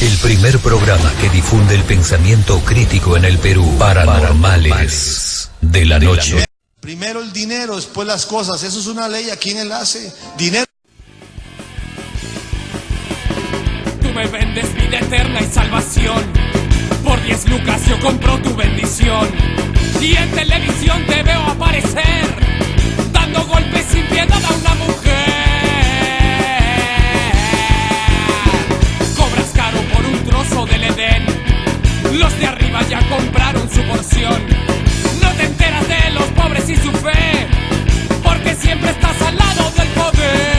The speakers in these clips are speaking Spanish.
El primer programa que difunde el pensamiento crítico en el Perú. Paranormales de la noche. Primero el dinero, después las cosas. Eso es una ley aquí en el ACE. Dinero. Tú me vendes vida eterna y salvación. Por 10 lucas yo compro tu bendición. Y en televisión te veo aparecer, dando golpes sin piedad a una mujer. Cobras caro por un trozo del Edén. Los de arriba ya compraron su porción. No te enteras de los pobres y su fe, porque siempre estás al lado del poder.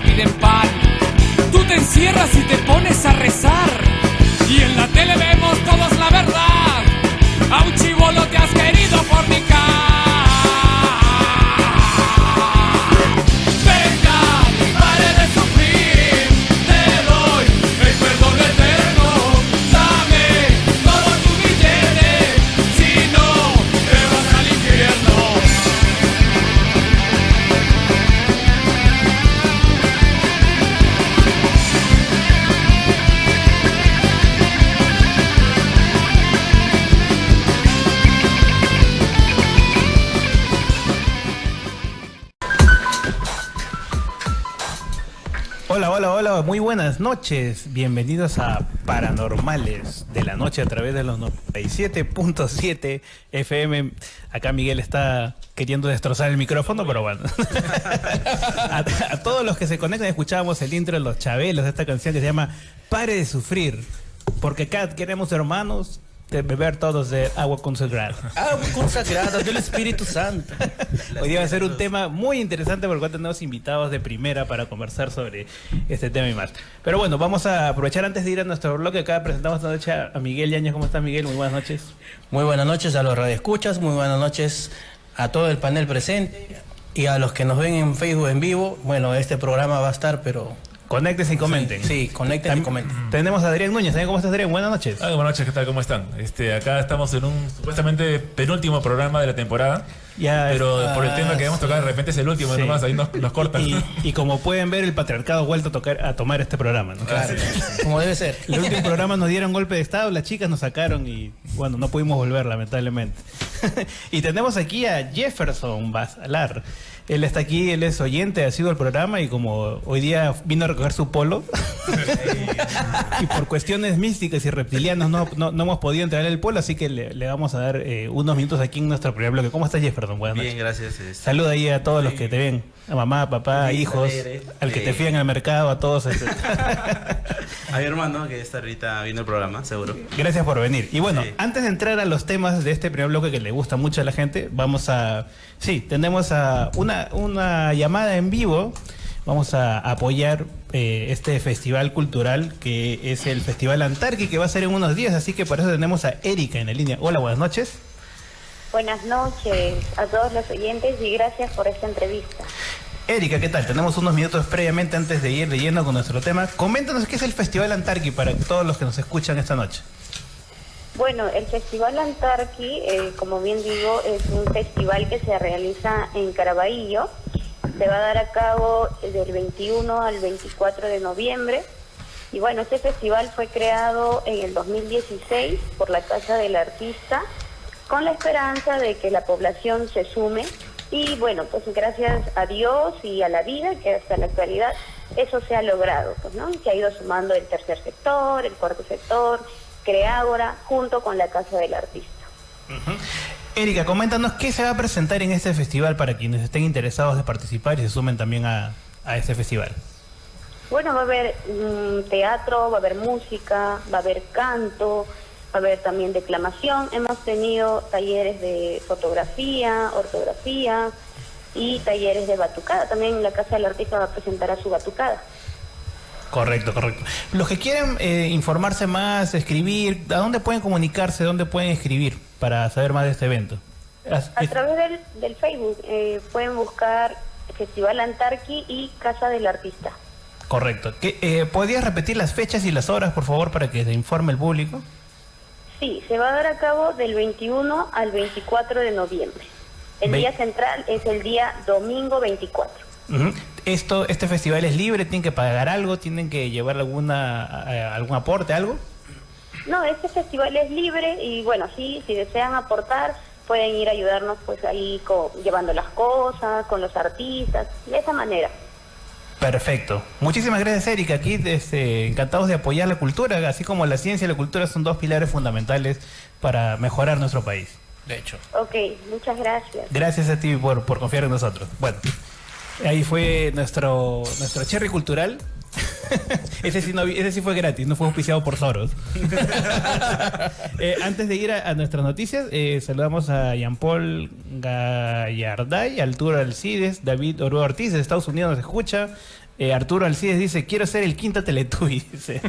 Piden pan, tú te encierras y te pones a rezar, y en la tele vemos todos la verdad. A un chibolo te has querido fornicar. Venga y pare de sufrir, te doy el perdón eterno. Dame todo tu billete, si no te vas al infierno. Hola, muy buenas noches. Bienvenidos a Paranormales de la Noche a través de los 97.7 FM. Acá Miguel está queriendo destrozar el micrófono, pero bueno. a todos los que se conectan, escuchábamos el intro de Los Chabelos, de esta canción que se llama Pare de Sufrir, porque acá queremos hermanos de beber todos de agua consagrada. Agua consagrada del Espíritu Santo. Hoy día va a ser un tema muy interesante por el cual tenemos invitados de primera para conversar sobre este tema y más. Pero bueno, vamos a aprovechar antes de ir a nuestro bloque. Acá presentamos esta noche a Miguel Yáñez. ¿Cómo está, Miguel? Muy buenas noches. Muy buenas noches a los radioescuchas, muy buenas noches a todo el panel presente y a los que nos ven en Facebook en vivo. Bueno, este programa va a estar, pero... Conéctense y comenten. Sí, conéctense y comenten. Tenemos a Adrián Núñez. ¿Cómo estás, Adrián? Buenas noches. Buenas noches, ¿qué tal? ¿Cómo están? Acá estamos en un supuestamente penúltimo programa de la temporada. Ya, pero por el tema que vamos a tocar, de repente es el último, sí. Nomás ahí nos cortan. Y como pueden ver, el patriarcado ha vuelto a tomar este programa, ¿no? Claro, como debe ser. El último programa nos dieron golpe de estado, las chicas nos sacaron y bueno, no pudimos volver, lamentablemente. Y tenemos aquí a Jefferson Basalar. Él está aquí, él es oyente, ha sido el programa y como hoy día vino a recoger su polo y por cuestiones místicas y reptilianas no hemos podido entregar el polo, así que le vamos a dar unos minutos aquí en nuestro primer bloque. ¿Cómo estás, Jefferson? Buenas noches. Bien, gracias. Saluda ahí a todos los que te ven, a mamá, papá, hijos, al que te fían al mercado, a todos. A mi hermano que está ahorita viendo el programa, seguro. Gracias por venir. Y bueno, sí. Antes de entrar a los temas de este primer bloque que le gusta mucho a la gente, vamos a... Sí, tenemos a una llamada en vivo. Vamos a apoyar este festival cultural que es el Festival Antarqui, que va a ser en unos días, así que por eso tenemos a Erika en la línea. Hola, buenas noches. Buenas noches a todos los oyentes y gracias por esta entrevista. Erika, ¿qué tal? Tenemos unos minutos previamente antes de ir de lleno con nuestro tema. Coméntanos qué es el Festival Antarqui para todos los que nos escuchan esta noche. Bueno, el Festival Antarqui, como bien digo, es un festival que se realiza en Caraballo. Se va a dar a cabo del 21 al 24 de noviembre. Y bueno, este festival fue creado en el 2016 por la Casa del Artista, con la esperanza de que la población se sume. Y bueno, pues gracias a Dios y a la vida, que hasta la actualidad eso se ha logrado, pues, ¿no? Se ha ido sumando el tercer sector, el cuarto sector, Creágora, junto con la Casa del Artista. Erika, coméntanos qué se va a presentar en este festival para quienes estén interesados de participar y se sumen también a este festival. Bueno, va a haber teatro, va a haber música, va a haber canto, va a haber también declamación. Hemos tenido talleres de fotografía, ortografía y talleres de batucada. También la Casa del Artista va a presentar a su batucada. Correcto. Los que quieren informarse más, escribir, ¿a dónde pueden comunicarse? ¿Dónde pueden escribir para saber más de este evento? A través del Facebook pueden buscar Festival Antarqui y Casa del Artista. Correcto. ¿Podrías repetir las fechas y las horas, por favor, para que se informe el público? Sí, se va a dar a cabo del 21 al 24 de noviembre. El día central es el día domingo 24. Uh-huh. ¿Este festival es libre? ¿Tienen que pagar algo? ¿Tienen que llevar algún aporte, algo? No, este festival es libre y bueno, sí, si desean aportar, pueden ir a ayudarnos pues ahí llevando las cosas, con los artistas, de esa manera. Perfecto. Muchísimas gracias, Erika. Aquí encantados de apoyar la cultura, así como la ciencia y la cultura son dos pilares fundamentales para mejorar nuestro país. De hecho. Ok, muchas gracias. Gracias a ti por confiar en nosotros. Bueno, ahí fue nuestro cherry cultural. ese sí fue gratis, no fue auspiciado por Soros. Antes de ir a nuestras noticias, saludamos a Jean-Paul Gallarday, Arturo Alcides, David Orue Ortiz de Estados Unidos nos escucha. Arturo Alcides dice, quiero ser el quinto Teletubby, dice.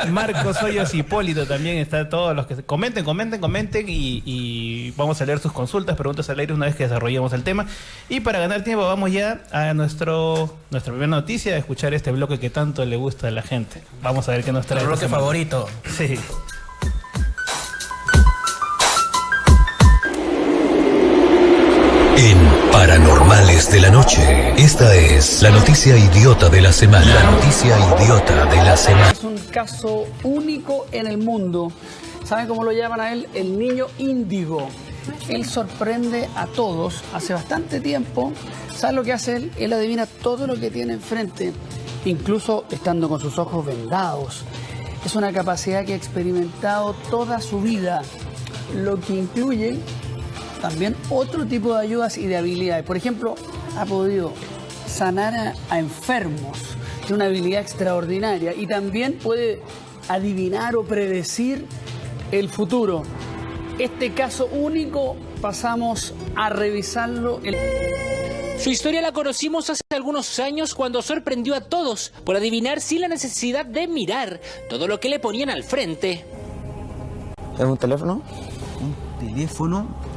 Marcos Hoyos Hipólito también está, todos los que comenten y vamos a leer sus consultas, preguntas al aire una vez que desarrollemos el tema. Y para ganar tiempo vamos ya a nuestra primera noticia, a escuchar este bloque que tanto le gusta a la gente. Vamos a ver qué nos trae. El bloque favorito. Sí. En Paranormales de la Noche, esta es la noticia idiota de la semana. La noticia idiota de la semana. Es un caso único en el mundo. ¿Saben cómo lo llaman a él? El niño índigo. Él sorprende a todos. Hace bastante tiempo, ¿saben lo que hace él? Él adivina todo lo que tiene enfrente, incluso estando con sus ojos vendados. Es una capacidad que ha experimentado toda su vida, lo que incluye también otro tipo de ayudas y de habilidades. Por ejemplo, ha podido sanar a enfermos, de una habilidad extraordinaria, y también puede adivinar o predecir el futuro. Este caso único pasamos a revisarlo. Su historia la conocimos hace algunos años cuando sorprendió a todos por adivinar sin la necesidad de mirar todo lo que le ponían al frente. ¿Es un teléfono? Un teléfono.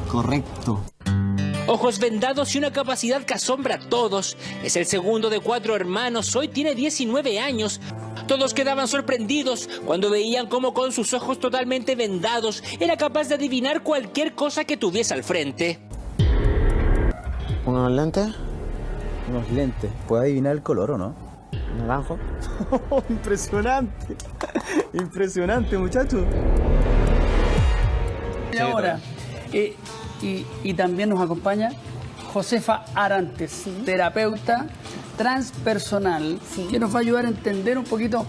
Correcto. Ojos vendados y una capacidad que asombra a todos. Es el segundo de 4 hermanos, hoy tiene 19 años. Todos quedaban sorprendidos cuando veían cómo con sus ojos totalmente vendados era capaz de adivinar cualquier cosa que tuviese al frente. ¿Unos lentes? Unos lentes. ¿Puede adivinar el color o no? ¿Naranjo? Impresionante. Impresionante, muchacho. Y ahora, y también nos acompaña Josefa Arantes, terapeuta transpersonal, que nos va a ayudar a entender un poquito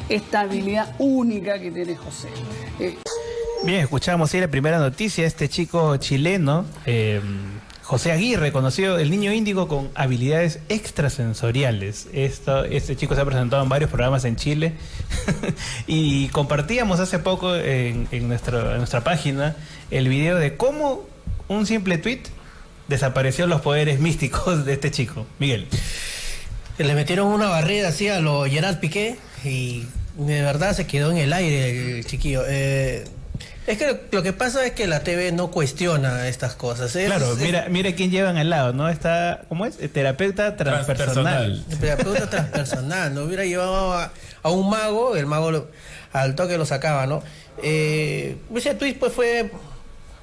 esta habilidad única que tiene José. Bien, escuchamos ahí la primera noticia, este chico chileno, José Aguirre, conocido el niño índigo con habilidades extrasensoriales. Este chico se ha presentado en varios programas en Chile y compartíamos hace poco en nuestra página el video de cómo un simple tweet desapareció los poderes místicos de este chico. Miguel. Le metieron una barrida así a lo Gerard Piqué y de verdad se quedó en el aire el chiquillo. Es que lo que pasa es que la TV no cuestiona estas cosas. Claro, mira quién llevan al lado, ¿no? Está, ¿cómo es? Terapeuta transpersonal. Terapeuta transpersonal, ¿no? Hubiera llevado a un mago, el mago al toque lo sacaba, ¿no? Ese tweet pues fue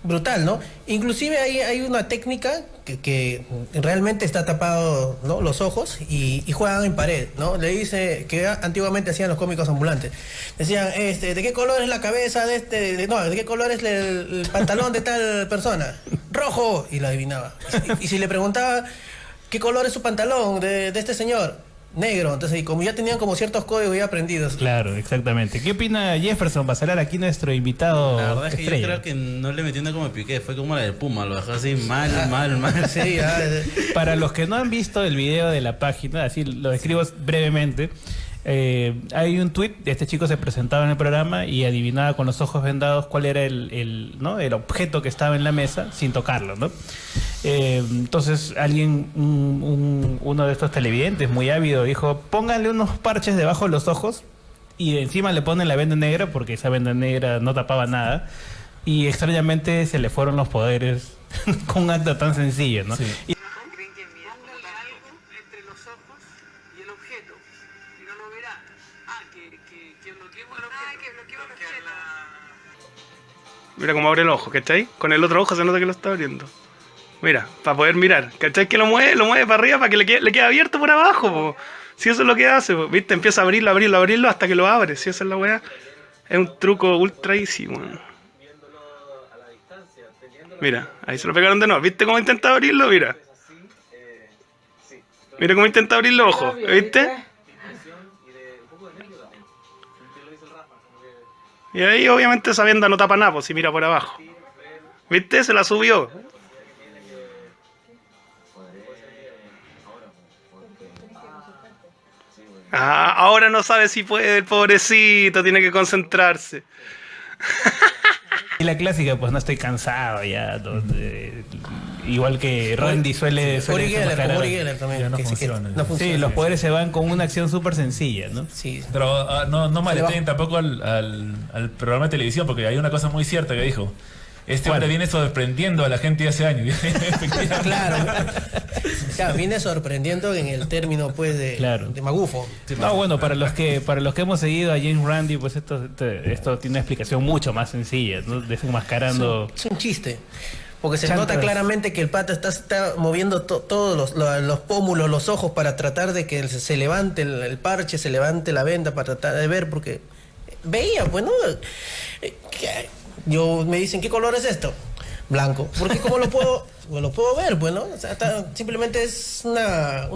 brutal, ¿no? Inclusive hay una técnica que realmente está tapado, ¿no?, los ojos y juegan en pared, ¿no? Le dice que antiguamente hacían los cómicos ambulantes. Decían, ¿de qué color es la cabeza de ¿de qué color es el pantalón de tal persona? ¡Rojo! Y lo adivinaba. Y si le preguntaba, ¿qué color es su pantalón de este señor? Negro. Entonces, y como ya tenían como ciertos códigos ya aprendidos. Claro, exactamente. ¿Qué opina Jefferson Basalar, aquí nuestro invitado? La verdad es que estrella? yo creo que no le metiendo como Piqué, fue como la del Puma, lo dejó así mal. Sí, Para los que no han visto el video de la página, así lo describo brevemente. Hay un tuit, este chico se presentaba en el programa y adivinaba con los ojos vendados cuál era el objeto que estaba en la mesa sin tocarlo, ¿no? Entonces alguien, uno de estos televidentes muy ávido, dijo, pónganle unos parches debajo de los ojos y encima le ponen la venda negra porque esa venda negra no tapaba nada y extrañamente se le fueron los poderes con un acto tan sencillo, ¿no? Sí. Y mira cómo abre el ojo, ¿cachai? Con el otro ojo se nota que lo está abriendo. Mira, para poder mirar, ¿cachai? Que lo mueve para arriba para que le quede abierto por abajo, po. Si eso es lo que hace, po. ¿Viste? Empieza a abrirlo hasta que lo abre. Si esa es la weá. Es un truco ultra easy, weón. Mira, ahí se lo pegaron de nuevo. ¿Viste cómo intenta abrirlo? Mira. Mira cómo intenta abrir los ojos, ¿viste? Y ahí obviamente esa venda no tapa nada, pues si mira por abajo. ¿Viste? Se la subió. Ah, ahora no sabe si puede, el pobrecito, tiene que concentrarse. Y la clásica, pues no estoy cansado ya. Igual que Randy suele Uri Geller también. Ya no que funciona. no funciona. Sí, los poderes se van con una acción súper sencilla, ¿no? Sí. Pero no maleteen tampoco al programa de televisión, porque hay una cosa muy cierta que dijo. Este hombre viene sorprendiendo a la gente de hace años. Claro, viene sorprendiendo en el término pues de magufo. No, bueno, para los que hemos seguido a James Randi, pues esto tiene una explicación mucho más sencilla, ¿no? Desenmascarando. Es un chiste. Porque se nota claramente que el pata está moviendo todos los pómulos, los ojos para tratar de que se levante el parche, se levante la venda para tratar de ver, porque veía, pues, ¿no? Me dicen, ¿qué color es esto? Blanco. Porque ¿cómo lo puedo ver, pues, ¿no? O sea, simplemente es una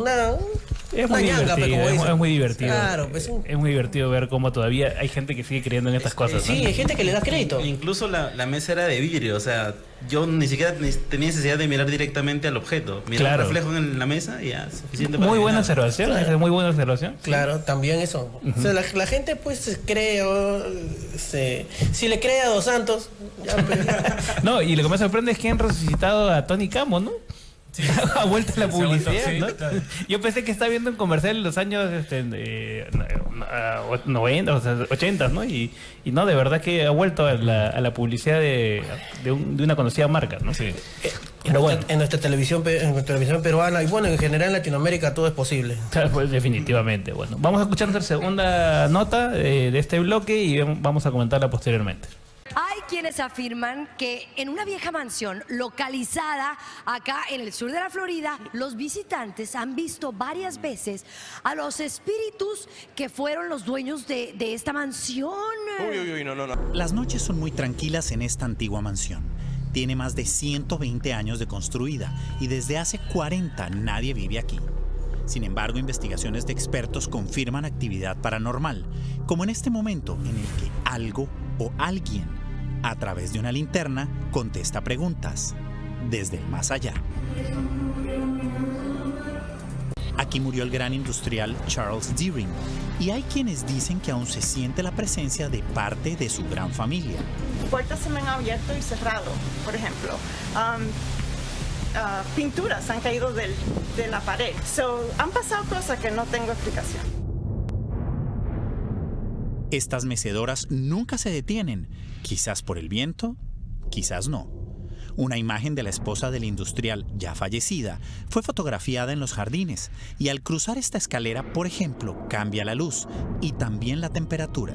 muy ñanga, divertido, es muy divertido. Claro, pues, es muy divertido ver cómo todavía hay gente que sigue creyendo en estas cosas. Sí, ¿no? hay gente que le da crédito. Incluso la mesa era de vidrio, o sea, yo ni siquiera tenía necesidad de mirar directamente al objeto. Mirar el reflejo en la mesa y ya, suficiente para muy buena mirar. observación, Claro. muy buena observación. Claro, también eso. O sea, la gente pues cree, si le cree a Dos Santos, ya, pues, No, y lo que me sorprende es que han resucitado a Tony Camo, ¿no? Sí. Ha vuelto a la publicidad, ¿no? Claro. Yo pensé que estaba viendo un comercial en los años 90, o sea, 80, ¿no? Y no, de verdad que ha vuelto a la publicidad de una conocida marca, ¿no? Sí. Pero bueno, en nuestra televisión peruana y bueno, en general en Latinoamérica todo es posible. Claro, pues definitivamente. Bueno, vamos a escuchar nuestra segunda nota de este bloque y vamos a comentarla posteriormente. Hay quienes afirman que en una vieja mansión localizada acá en el sur de la Florida, los visitantes han visto varias veces a los espíritus que fueron los dueños de esta mansión. Uy, no. Las noches son muy tranquilas en esta antigua mansión. Tiene más de 120 años de construida y desde hace 40 nadie vive aquí. Sin embargo, investigaciones de expertos confirman actividad paranormal, como en este momento en el que algo o alguien, a través de una linterna, contesta preguntas desde el más allá. Aquí murió el gran industrial Charles Deering, y hay quienes dicen que aún se siente la presencia de parte de su gran familia. Puertas se me han abierto y cerrado, por ejemplo. Pinturas han caído de la pared. Han pasado cosas que no tengo explicación. Estas mecedoras nunca se detienen, quizás por el viento, quizás no. Una imagen de la esposa del industrial, ya fallecida, fue fotografiada en los jardines y al cruzar esta escalera, por ejemplo, cambia la luz y también la temperatura.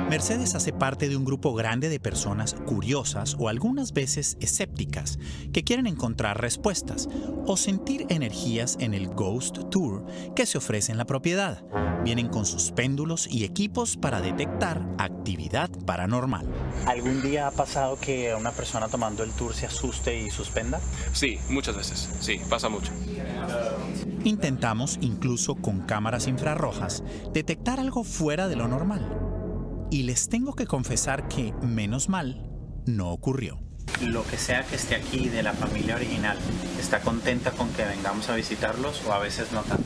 Mercedes hace parte de un grupo grande de personas curiosas o algunas veces escépticas que quieren encontrar respuestas o sentir energías en el Ghost Tour que se ofrece en la propiedad. Vienen con sus péndulos y equipos para detectar actividad paranormal. ¿Algún día ha pasado que una persona tomando el tour se asuste y suspenda? Sí, muchas veces. Sí, pasa mucho. Intentamos, incluso con cámaras infrarrojas, detectar algo fuera de lo normal. Y les tengo que confesar que, menos mal, no ocurrió. Lo que sea que esté aquí de la familia original, ¿está contenta con que vengamos a visitarlos o a veces no tanto?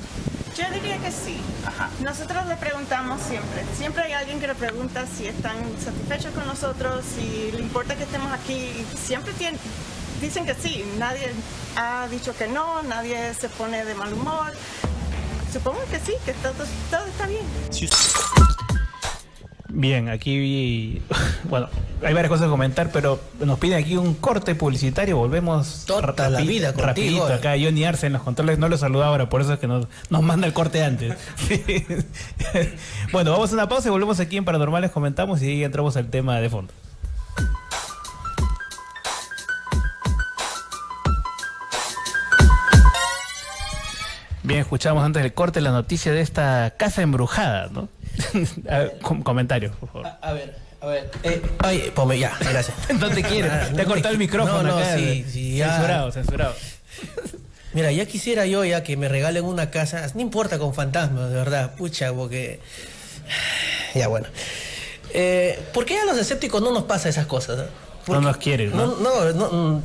Yo diría que sí. Ajá. Nosotros le preguntamos siempre. Siempre hay alguien que le pregunta si están satisfechos con nosotros, si le importa que estemos aquí. Y siempre dicen que sí. Nadie ha dicho que no, nadie se pone de mal humor. Supongo que sí, que todo está bien. Bien, aquí bueno, hay varias cosas que comentar, pero nos piden aquí un corte publicitario. Volvemos Toda la vida contigo. Rapidito. Acá Johnny Arce en los controles, no lo saluda ahora, por eso es que nos manda el corte antes. Bueno, vamos a una pausa y volvemos aquí en Paranormales, comentamos y ahí entramos al tema de fondo. Bien, escuchamos antes del corte la noticia de esta casa embrujada, ¿no? Comentarios, por favor. A ver. Ay, ponme ya, gracias. No te quieres, te ha cortado el micrófono. No, acá, sí, ya. Censurado. Mira, ya quisiera yo ya que me regalen una casa, no importa con fantasmas, de verdad, pucha, porque... Ya, bueno. ¿Por qué a los escépticos no nos pasa esas cosas? No nos quieren, ¿no? No,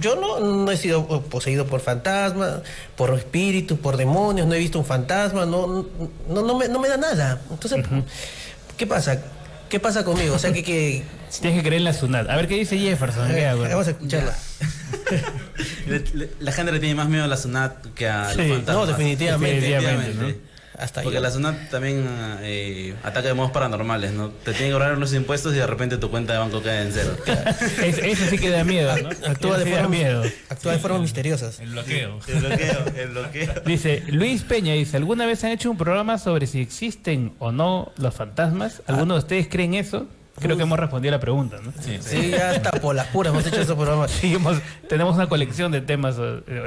yo no he sido poseído por fantasmas, por espíritus, por demonios, no he visto un fantasma, no me da nada. Entonces, ¿qué pasa? ¿Qué pasa conmigo? O sea, que... Tienes que creer en la Sunat. A ver qué dice Jefferson. Vamos a escucharla. La gente le tiene más miedo a la Sunat que a los fantasmas. No, definitivamente. ¿no? Porque la Sunat también ataca de modos paranormales, ¿no? Te tienen que ahorrar los impuestos y de repente tu cuenta de banco cae en cero. Eso sí que da miedo, ¿no? Actúa de formas misteriosas. El bloqueo. Dice, Luis Peña dice, ¿alguna vez han hecho un programa sobre si existen o no los fantasmas? ¿Alguno de ustedes creen eso? Creo que hemos respondido a la pregunta, ¿no? Sí, ya está por las puras hemos hecho esos programas. Sí, tenemos una colección de temas,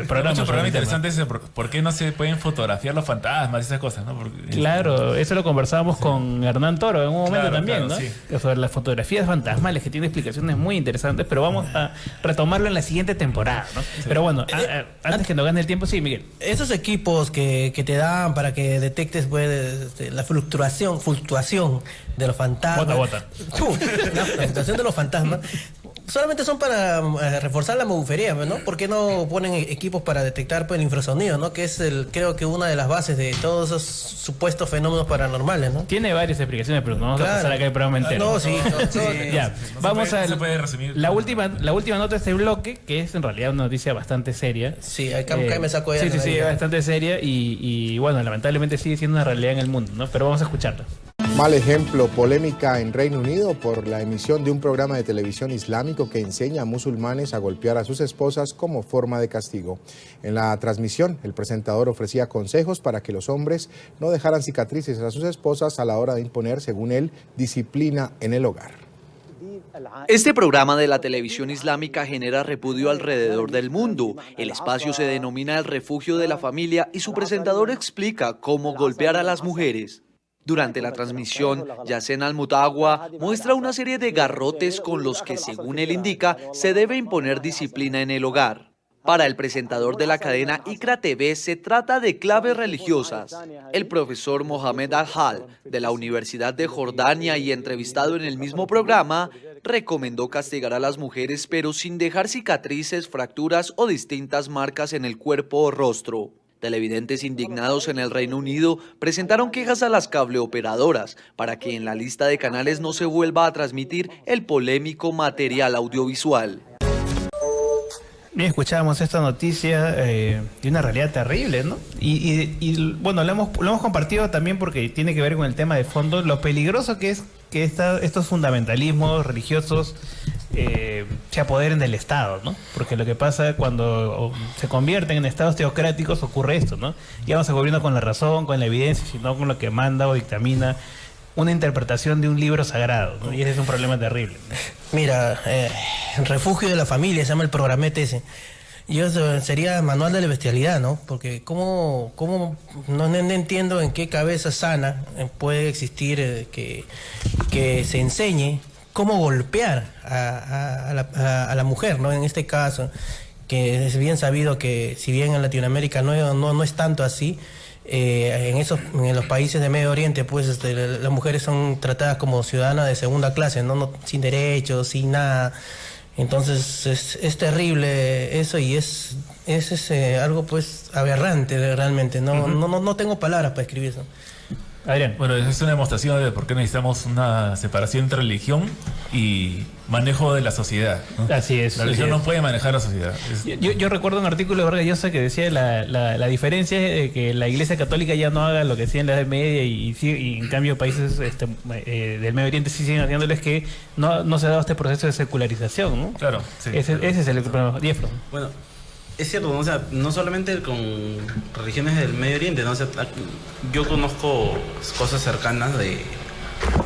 programas. Un programa interesante es por qué no se pueden fotografiar los fantasmas, esas cosas, ¿no? Porque, claro, eso lo conversábamos con Hernán Toro en un momento también, ¿no? Sí. Sobre las fotografías fantasmales, que tiene explicaciones muy interesantes, pero vamos a retomarlo en la siguiente temporada, ¿no? Sí. Pero bueno, antes que nos gane el tiempo, sí, Miguel. Esos equipos que te dan para que detectes pues, la fluctuación de los fantasmas. Bota. La fluctuación de los fantasmas solamente son para reforzar la mabufería, ¿no? ¿Por qué no ponen equipos para detectar pues, el infrasonido, ¿no? Que es creo que una de las bases de todos esos supuestos fenómenos paranormales, ¿no? Tiene varias explicaciones, pero no vamos a pasar acá el programa entero. No, sí. Ya, vamos a la última nota de este bloque, que es en realidad una noticia bastante seria. Sí, acá me sacó ya. Sí, bastante seria y bueno, lamentablemente sigue siendo una realidad en el mundo, ¿no? Pero vamos a escucharla. Mal ejemplo, polémica en Reino Unido por la emisión de un programa de televisión islámico que enseña a musulmanes a golpear a sus esposas como forma de castigo. En la transmisión, el presentador ofrecía consejos para que los hombres no dejaran cicatrices a sus esposas a la hora de imponer, según él, disciplina en el hogar. Este programa de la televisión islámica genera repudio alrededor del mundo. El espacio se denomina El Refugio de la Familia y su presentador explica cómo golpear a las mujeres. Durante la transmisión, Yacen Al-Mutawwa muestra una serie de garrotes con los que, según él indica, se debe imponer disciplina en el hogar. Para el presentador de la cadena Iqra TV se trata de claves religiosas. El profesor Mohamed Al-Hal, de la Universidad de Jordania y entrevistado en el mismo programa, recomendó castigar a las mujeres pero sin dejar cicatrices, fracturas o distintas marcas en el cuerpo o rostro. Televidentes indignados en el Reino Unido presentaron quejas a las cableoperadoras para que en la lista de canales no se vuelva a transmitir el polémico material audiovisual. Bien, escuchábamos esta noticia de una realidad terrible, ¿no? Y bueno, lo hemos compartido también porque tiene que ver con el tema de fondo, lo peligroso que es que estos fundamentalismos religiosos se apoderen del Estado, ¿no? Porque lo que pasa cuando se convierten en estados teocráticos ocurre esto, ¿no? Ya no se gobierna con la razón, con la evidencia, sino con lo que manda o dictamina una interpretación de un libro sagrado, ¿no? Y ese es un problema terrible, ¿no? Mira, el Refugio de la Familia se llama el programete ese. Yo sería manual de la bestialidad, ¿no? Porque cómo no entiendo en qué cabeza sana puede existir que se enseñe cómo golpear a la mujer, ¿no? En este caso, que es bien sabido que si bien en Latinoamérica no es tanto así, en los países de Medio Oriente, pues las mujeres son tratadas como ciudadanas de segunda clase, ¿no? Sin derechos, sin nada. Entonces es terrible eso y es algo pues aberrante realmente. No tengo palabras para escribir eso. Adrián. Bueno, es una demostración de por qué necesitamos una separación entre religión y manejo de la sociedad, ¿no? Así es. La religión no puede manejar la sociedad. Yo recuerdo un artículo de Vargas Llosa que decía la diferencia es de que la Iglesia Católica ya no haga lo que hacía en la Edad Media y en cambio países del Medio Oriente sí siguen haciéndoles, que no se ha dado este proceso de secularización, ¿no? Claro, sí. Ese es el problema. Diefro. Bueno, es cierto, ¿no? O sea, no solamente con religiones del Medio Oriente, ¿no? O sea, yo conozco cosas cercanas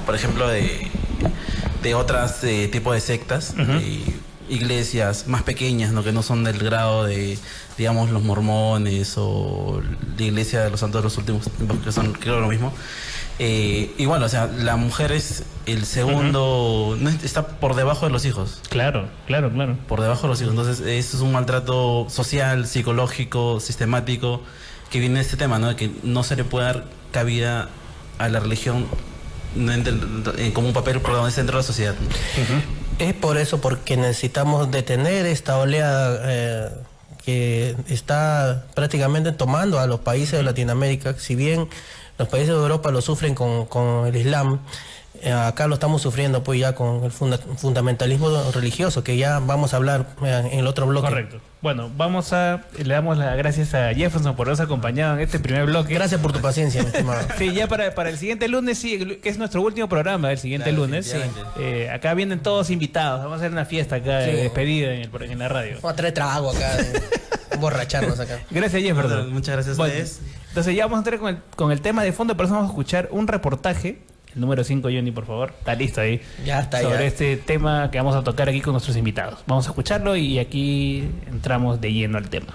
por ejemplo, de otras tipos de sectas, iglesias más pequeñas, ¿no? Que no son del grado de, digamos, los mormones o la iglesia de los santos de los últimos tiempos, que son, creo, lo mismo. Igual, o sea, la mujer es el segundo, está por debajo de los hijos. Claro. Por debajo de los hijos. Entonces, eso es un maltrato social, psicológico, sistemático, que viene de este tema, ¿no? De que no se le puede dar cabida a la religión como un papel protagonista dentro de la sociedad. Es por eso, porque necesitamos detener esta oleada que está prácticamente tomando a los países de Latinoamérica. Si bien los países de Europa lo sufren con el Islam, acá lo estamos sufriendo pues ya con el fundamentalismo religioso, que ya vamos a hablar en el otro bloque. Correcto. Bueno, le damos las gracias a Jefferson por habernos acompañado en este primer bloque. Gracias por tu paciencia, mi estimado. Sí, ya para el siguiente lunes, sí, que es nuestro último programa, el siguiente lunes. Sí. Acá vienen todos invitados. Vamos a hacer una fiesta acá de despedida en la radio. Vamos a traer trago acá, emborracharnos acá. Gracias, Jefferson. Muchas gracias a ustedes. Entonces ya vamos a entrar con el tema de fondo, pero vamos a escuchar un reportaje. El número 5, Johnny, por favor. Está listo ahí. Ya está. Sobre este tema que vamos a tocar aquí con nuestros invitados. Vamos a escucharlo y aquí entramos de lleno al tema.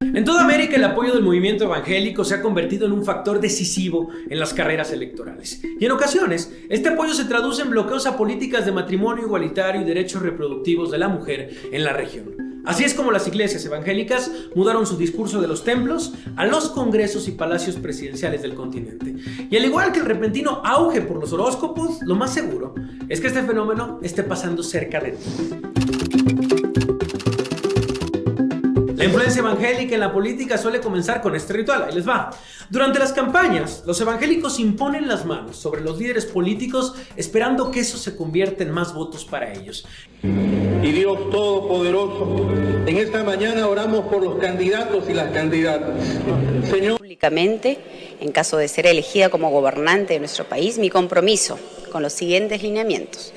En toda América, el apoyo del movimiento evangélico se ha convertido en un factor decisivo en las carreras electorales. Y en ocasiones, este apoyo se traduce en bloqueos a políticas de matrimonio igualitario y derechos reproductivos de la mujer en la región. Así es como las iglesias evangélicas mudaron su discurso de los templos a los congresos y palacios presidenciales del continente. Y al igual que el repentino auge por los horóscopos, lo más seguro es que este fenómeno esté pasando cerca de ti. La influencia evangélica en la política suele comenzar con este ritual. Ahí les va. Durante las campañas, los evangélicos imponen las manos sobre los líderes políticos esperando que eso se convierta en más votos para ellos. Y Dios Todopoderoso, en esta mañana oramos por los candidatos y las candidatas. Señor. Públicamente, en caso de ser elegida como gobernante de nuestro país, mi compromiso con los siguientes lineamientos: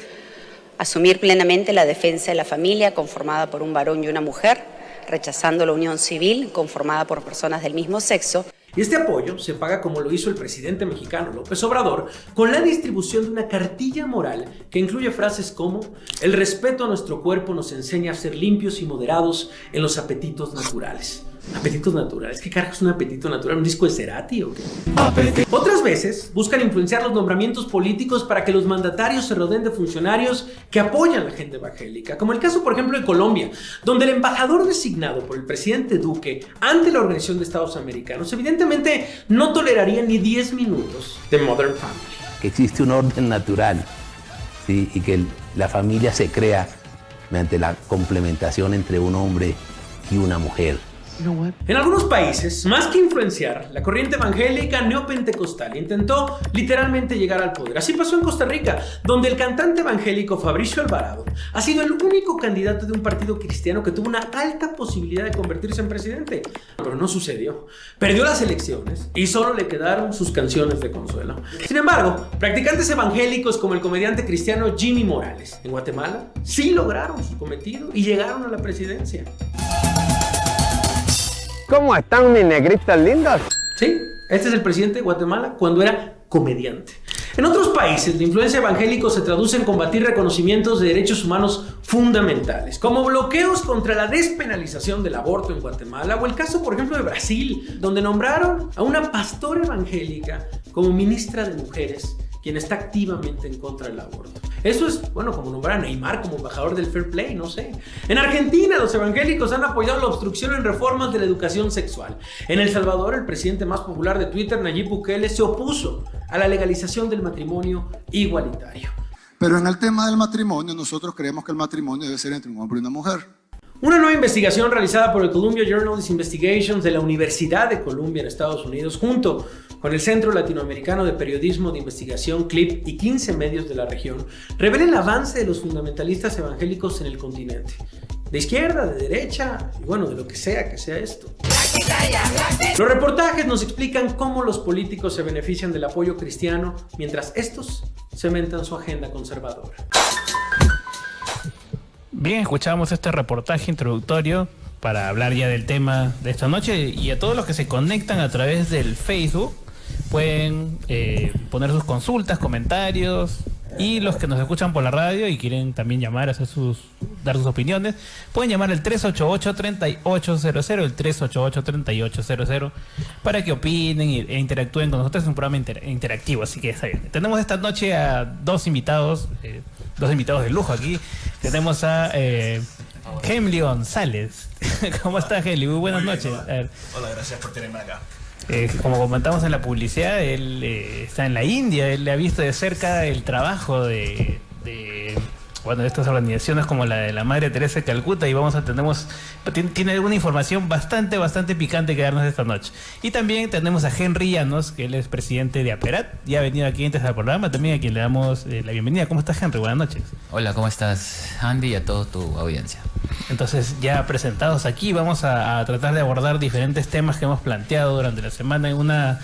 asumir plenamente la defensa de la familia conformada por un varón y una mujer, rechazando la unión civil conformada por personas del mismo sexo. Y este apoyo se paga, como lo hizo el presidente mexicano López Obrador, con la distribución de una cartilla moral que incluye frases como: el respeto a nuestro cuerpo nos enseña a ser limpios y moderados en los apetitos naturales. ¿Apetitos naturales? ¿Qué carajo es un apetito natural? ¿Un disco de Cerati o qué? Otras veces buscan influenciar los nombramientos políticos para que los mandatarios se rodeen de funcionarios que apoyan a la agenda evangélica, como el caso, por ejemplo, de Colombia, donde el embajador designado por el presidente Duque ante la Organización de Estados Americanos evidentemente no toleraría ni 10 minutos de Modern Family. Que existe un orden natural, ¿sí? Y que la familia se crea mediante la complementación entre un hombre y una mujer. En algunos países, más que influenciar, la corriente evangélica neopentecostal intentó literalmente llegar al poder. Así pasó en Costa Rica, donde el cantante evangélico Fabricio Alvarado ha sido el único candidato de un partido cristiano que tuvo una alta posibilidad de convertirse en presidente. Pero no sucedió. Perdió las elecciones y solo le quedaron sus canciones de consuelo. Sin embargo, practicantes evangélicos como el comediante cristiano Jimmy Morales en Guatemala sí lograron su cometido y llegaron a la presidencia. ¿Cómo están mis negritas lindas? Sí, este es el presidente de Guatemala cuando era comediante. En otros países, la influencia evangélica se traduce en combatir reconocimientos de derechos humanos fundamentales, como bloqueos contra la despenalización del aborto en Guatemala, o el caso, por ejemplo, de Brasil, donde nombraron a una pastora evangélica como ministra de Mujeres, quien está activamente en contra del aborto. Eso es, bueno, como nombrar a Neymar como embajador del fair play, no sé. En Argentina, los evangélicos han apoyado la obstrucción en reformas de la educación sexual. En El Salvador, el presidente más popular de Twitter, Nayib Bukele, se opuso a la legalización del matrimonio igualitario. Pero en el tema del matrimonio, nosotros creemos que el matrimonio debe ser entre un hombre y una mujer. Una nueva investigación realizada por el Columbia Journalist Investigations de la Universidad de Columbia en Estados Unidos, junto con el Centro Latinoamericano de Periodismo de Investigación, CLIP, y 15 medios de la región, revela el avance de los fundamentalistas evangélicos en el continente. De izquierda, de derecha, y bueno, de lo que sea esto. Los reportajes nos explican cómo los políticos se benefician del apoyo cristiano mientras estos cementan su agenda conservadora. Bien, escuchamos este reportaje introductorio para hablar ya del tema de esta noche, y a todos los que se conectan a través del Facebook pueden poner sus consultas, comentarios, y los que nos escuchan por la radio y quieren también llamar, dar sus opiniones, pueden llamar al 388-3800, el 388-3800, para que opinen e interactúen con nosotros. Es un programa interactivo, así que está bien. Tenemos esta noche a dos invitados de lujo aquí. Tenemos a Henry González. ¿Cómo estás, Henry? Muy buenas noches. Hola, gracias por tenerme acá. Como comentamos en la publicidad, él está en la India. Él le ha visto de cerca el trabajo de estas organizaciones como la de la Madre Teresa de Calcuta, y tiene alguna información bastante picante que darnos esta noche. Y también tenemos a Henry Llanos, que él es presidente de APERAT, ya ha venido aquí antes al programa, también a quien le damos la bienvenida. ¿Cómo estás, Henry? Buenas noches. Hola, ¿cómo estás, Andy, y a toda tu audiencia? Entonces, ya presentados aquí, vamos a tratar de abordar diferentes temas que hemos planteado durante la semana en una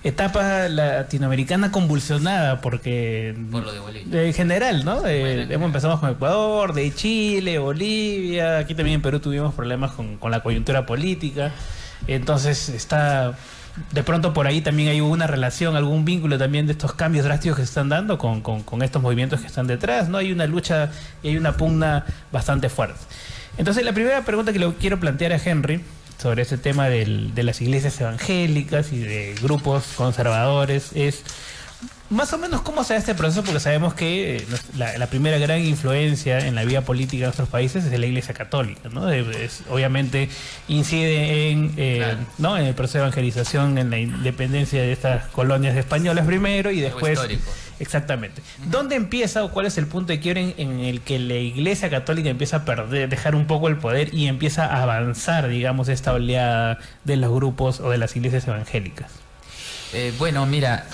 etapa latinoamericana convulsionada, porque por lo de Bolivia, en general, ¿no? Empezamos con Ecuador, de Chile, Bolivia, aquí también en Perú tuvimos problemas con la coyuntura política. Entonces de pronto por ahí también hay una relación, algún vínculo también de estos cambios drásticos que se están dando con estos movimientos que están detrás, ¿no? Hay una lucha y hay una pugna bastante fuerte. Entonces la primera pregunta que le quiero plantear a Henry sobre este tema de las iglesias evangélicas y de grupos conservadores es más o menos cómo se da este proceso, porque sabemos que la primera gran influencia en la vida política de nuestros países es de la Iglesia Católica, ¿no? Obviamente incide en el proceso de evangelización, en la independencia de estas colonias españolas primero y después... Histórico. Exactamente. ¿Dónde empieza o cuál es el punto de quiebre en el que la Iglesia Católica empieza a dejar un poco el poder y empieza a avanzar, digamos, esta oleada de los grupos o de las iglesias evangélicas? Bueno, mira,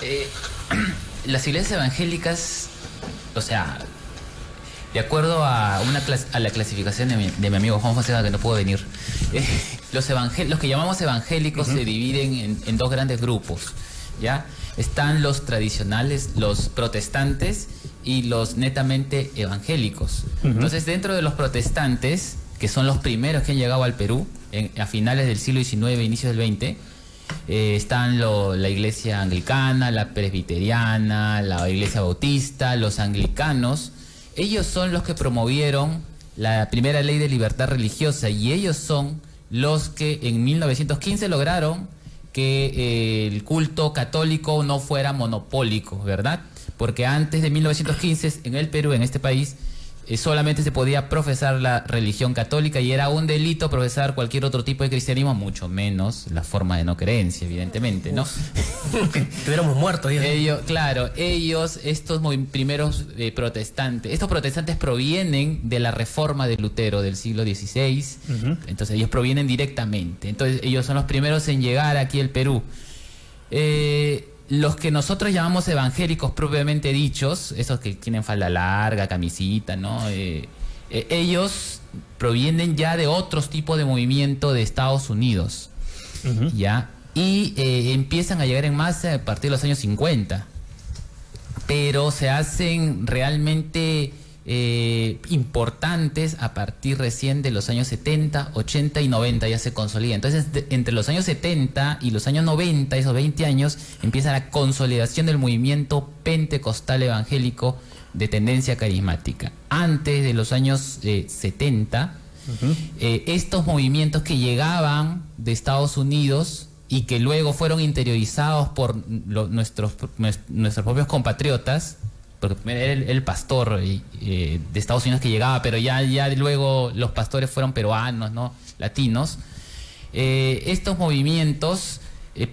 las iglesias evangélicas, o sea, de acuerdo a la clasificación de mi amigo Juan Fonseca, que no pudo venir, los que llamamos evangélicos se dividen en dos grandes grupos, ¿ya? Están los tradicionales, los protestantes, y los netamente evangélicos. Entonces, dentro de los protestantes, que son los primeros que han llegado al Perú a finales del siglo XIX, inicios del XX, están la iglesia anglicana, la presbiteriana, la iglesia bautista, los anglicanos. Ellos son los que promovieron la primera ley de libertad religiosa, y ellos son los que en 1915 lograron que el culto católico no fuera monopólico, ¿verdad? Porque antes de 1915 en el Perú, en este país, solamente se podía profesar la religión católica, y era un delito profesar cualquier otro tipo de cristianismo, mucho menos la forma de no creencia, evidentemente, ¿no? Estuviéramos muertos ya. Estos primeros protestantes, estos protestantes provienen de la reforma de Lutero del siglo XVI, entonces ellos provienen directamente, entonces ellos son los primeros en llegar aquí al Perú. Los que nosotros llamamos evangélicos propiamente dichos, esos que tienen falda larga, camisita, ¿no? Ellos provienen ya de otros tipos de movimiento de Estados Unidos, ¿ya? Y empiezan a llegar en masa a partir de los años 50, pero se hacen realmente importantes a partir recién de los años 70, 80 y 90, ya se consolida. Entonces, entre los años 70 y los años 90, esos 20 años, empieza la consolidación del movimiento pentecostal evangélico de tendencia carismática. Antes de los años 70, estos movimientos que llegaban de Estados Unidos y que luego fueron interiorizados por nuestros propios compatriotas, porque primero era el pastor de Estados Unidos que llegaba, pero ya luego los pastores fueron peruanos, ¿no? Latinos. Estos movimientos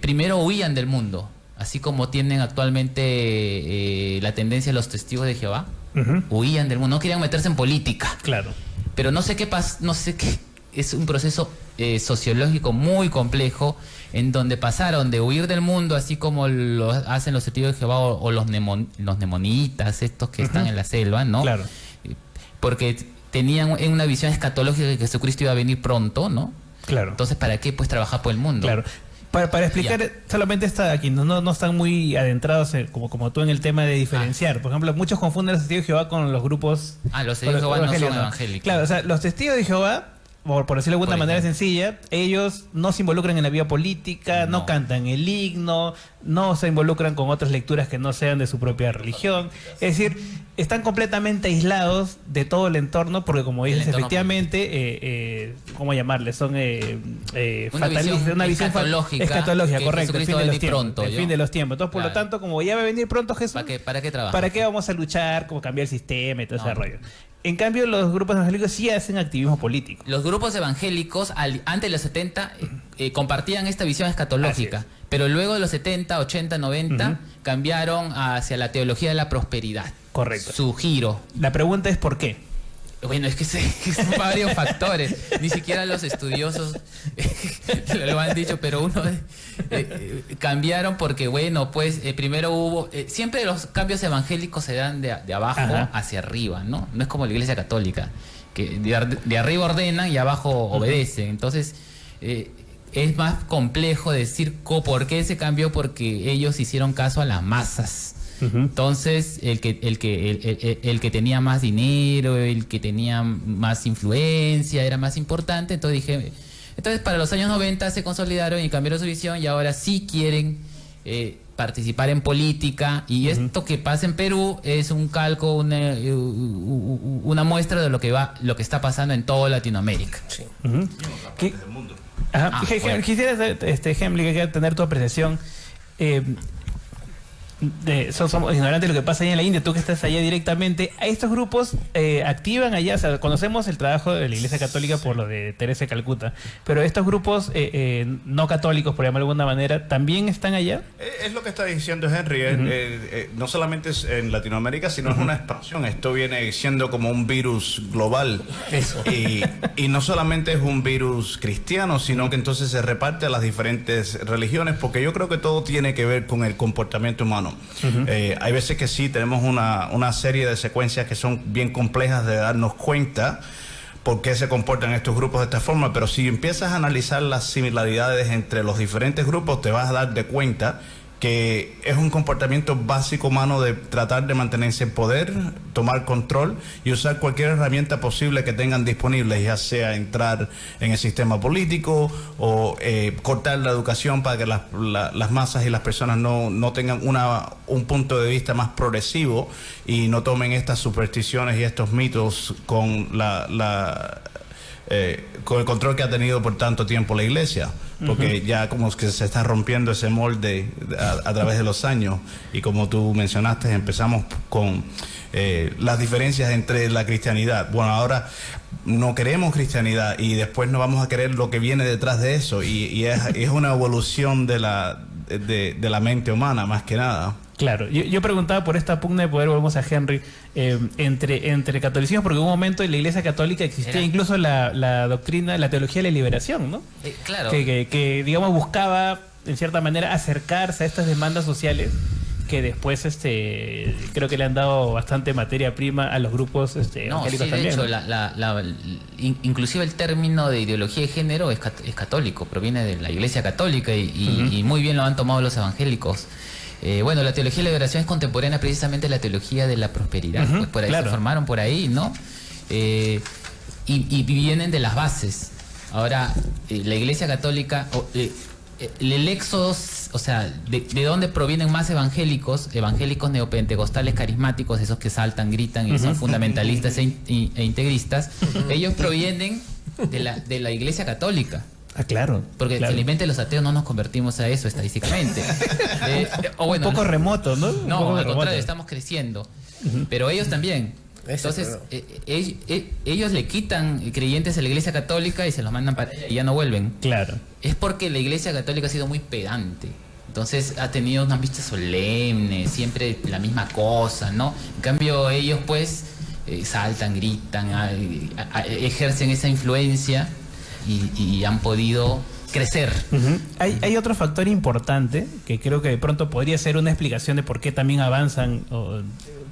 primero huían del mundo, así como tienen actualmente la tendencia de los testigos de Jehová. Huían del mundo, no querían meterse en política. Claro. Pero no sé qué es un proceso sociológico muy complejo, en donde pasaron de huir del mundo, así como lo hacen los testigos de Jehová o los nemonitas, estos que están en la selva, ¿no? Claro. Porque tenían una visión escatológica de que Jesucristo iba a venir pronto, ¿no? Claro. Entonces, ¿para qué pues trabajar por el mundo? Claro. Para explicar, solamente está aquí, no están muy adentrados como tú en el tema de diferenciar. Por ejemplo, muchos confunden los testigos de Jehová con los grupos... Los testigos de Jehová no son evangélicos. Claro, o sea, los testigos de Jehová, por decirlo de alguna manera sencilla, ellos no se involucran en la vida política, no cantan el himno, no se involucran con otras lecturas que no sean de su propia religión. Es decir, están completamente aislados de todo el entorno, porque como dices, efectivamente, ¿cómo llamarle? Son fatalistas, una visión escatológica, correcto, el fin de los tiempos. El fin de los tiempos. Entonces, por lo tanto, como ya va a venir pronto Jesús, ¿para qué trabajar? ¿Para qué vamos a luchar, como cambiar el sistema y todo ese rollo? En cambio, los grupos evangélicos sí hacen activismo político. Los grupos evangélicos, antes de los 70, compartían esta visión escatológica, pero luego de los 70, 80, 90, cambiaron hacia la teología de la prosperidad. Correcto. Su giro. La pregunta es ¿por qué? Bueno, es que son varios factores. Ni siquiera los estudiosos lo han dicho, pero cambiaron porque, bueno, pues primero hubo... siempre los cambios evangélicos se dan de abajo hacia arriba, ¿no? No es como la Iglesia Católica, que de arriba ordenan y abajo obedecen. Entonces, es más complejo decir por qué se cambió, porque ellos hicieron caso a las masas. Entonces, el que tenía más dinero, el que tenía más influencia, era más importante. Entonces para los años 90 se consolidaron y cambiaron su visión, y ahora sí quieren participar en política. Y esto que pasa en Perú es un calco, una muestra de lo que está pasando en toda Latinoamérica. Sí. Quisiera, Hemli, tener tu apreciación. Somos ignorantes de lo que pasa allá en la India. Tú que estás allá directamente, ¿a estos grupos activan allá? O sea, conocemos el trabajo de la Iglesia Católica por lo de Teresa de Calcuta, pero estos grupos no católicos, por llamarlo de alguna manera, ¿también están allá? Es lo que está diciendo Henry. No solamente es en Latinoamérica, sino es una expansión. Esto viene siendo como un virus global. Eso. Y no solamente es un virus cristiano, sino que entonces se reparte a las diferentes religiones, porque yo creo que todo tiene que ver con el comportamiento humano. Hay veces que sí, tenemos una serie de secuencias que son bien complejas de darnos cuenta por qué se comportan estos grupos de esta forma, pero si empiezas a analizar las similaridades entre los diferentes grupos, te vas a dar de cuenta que es un comportamiento básico humano de tratar de mantenerse en poder, tomar control y usar cualquier herramienta posible que tengan disponible, ya sea entrar en el sistema político o cortar la educación para que las masas y las personas no tengan un punto de vista más progresivo y no tomen estas supersticiones y estos mitos con con el control que ha tenido por tanto tiempo la Iglesia, porque ya como que se está rompiendo ese molde a través de los años, y como tú mencionaste, empezamos con las diferencias entre la cristianidad. Bueno, ahora no queremos cristianidad y después no vamos a querer lo que viene detrás de eso, y es una evolución de la mente humana más que nada. Claro, yo preguntaba por esta pugna de poder, volvemos a Henry, entre catolicismo, porque en un momento en la Iglesia Católica existía incluso la doctrina, la teología de la liberación, ¿no? Claro. Que digamos, buscaba, en cierta manera, acercarse a estas demandas sociales que después creo que le han dado bastante materia prima a los grupos evangélicos también. De hecho, inclusive el término de ideología de género es católico, proviene de la Iglesia Católica y muy bien lo han tomado los evangélicos. Bueno, la teología de la liberación es contemporánea precisamente a la teología de la prosperidad. Pues por ahí se formaron por ahí, ¿no? Y vienen de las bases. Ahora, la Iglesia Católica, el éxodo, o sea, de dónde provienen más evangélicos neopentecostales carismáticos, esos que saltan, gritan y son fundamentalistas e integristas, ellos provienen de la Iglesia Católica. Ah, claro. Porque felizmente los ateos no nos convertimos a eso estadísticamente. Un poco remoto, ¿no? No, al contrario, estamos creciendo. Pero ellos también. Entonces, ellos le quitan creyentes a la Iglesia Católica y se los mandan para allá y ya no vuelven. Claro. Es porque la Iglesia Católica ha sido muy pedante. Entonces ha tenido unas vistas solemnes, siempre la misma cosa, ¿no? En cambio, ellos pues saltan, gritan, ejercen esa influencia. y han podido crecer. Hay otro factor importante que creo que de pronto podría ser una explicación de por qué también avanzan,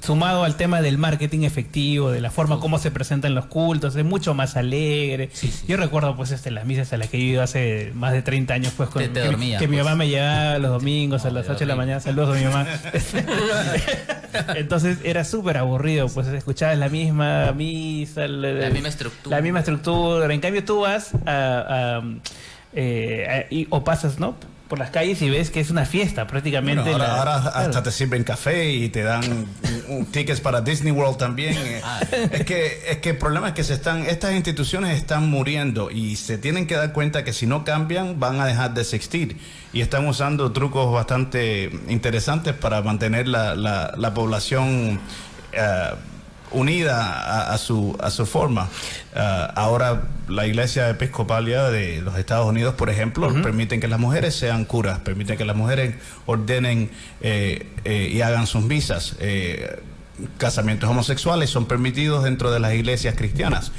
sumado al tema del marketing efectivo, de la forma como se presentan los cultos, es mucho más alegre. Yo recuerdo pues las misas a las que yo iba hace más de 30 años, pues con que mi mamá me llevaba los domingos a las 8 de la mañana, saludos a mi mamá. Entonces era súper aburrido, pues escuchabas la misma misa, la misma estructura. En cambio tú vas o pasas, ¿no?, por las calles y ves que es una fiesta prácticamente. Bueno, ahora hasta te sirven café y te dan tickets para Disney World también. Es que el problema es que estas instituciones están muriendo y se tienen que dar cuenta que si no cambian van a dejar de existir, y están usando trucos bastante interesantes para mantener la población unida a su forma. Ahora la Iglesia Episcopalia de los Estados Unidos, por ejemplo, permiten que las mujeres sean curas, permiten que las mujeres ordenen y hagan sus misas. Casamientos homosexuales son permitidos dentro de las iglesias cristianas.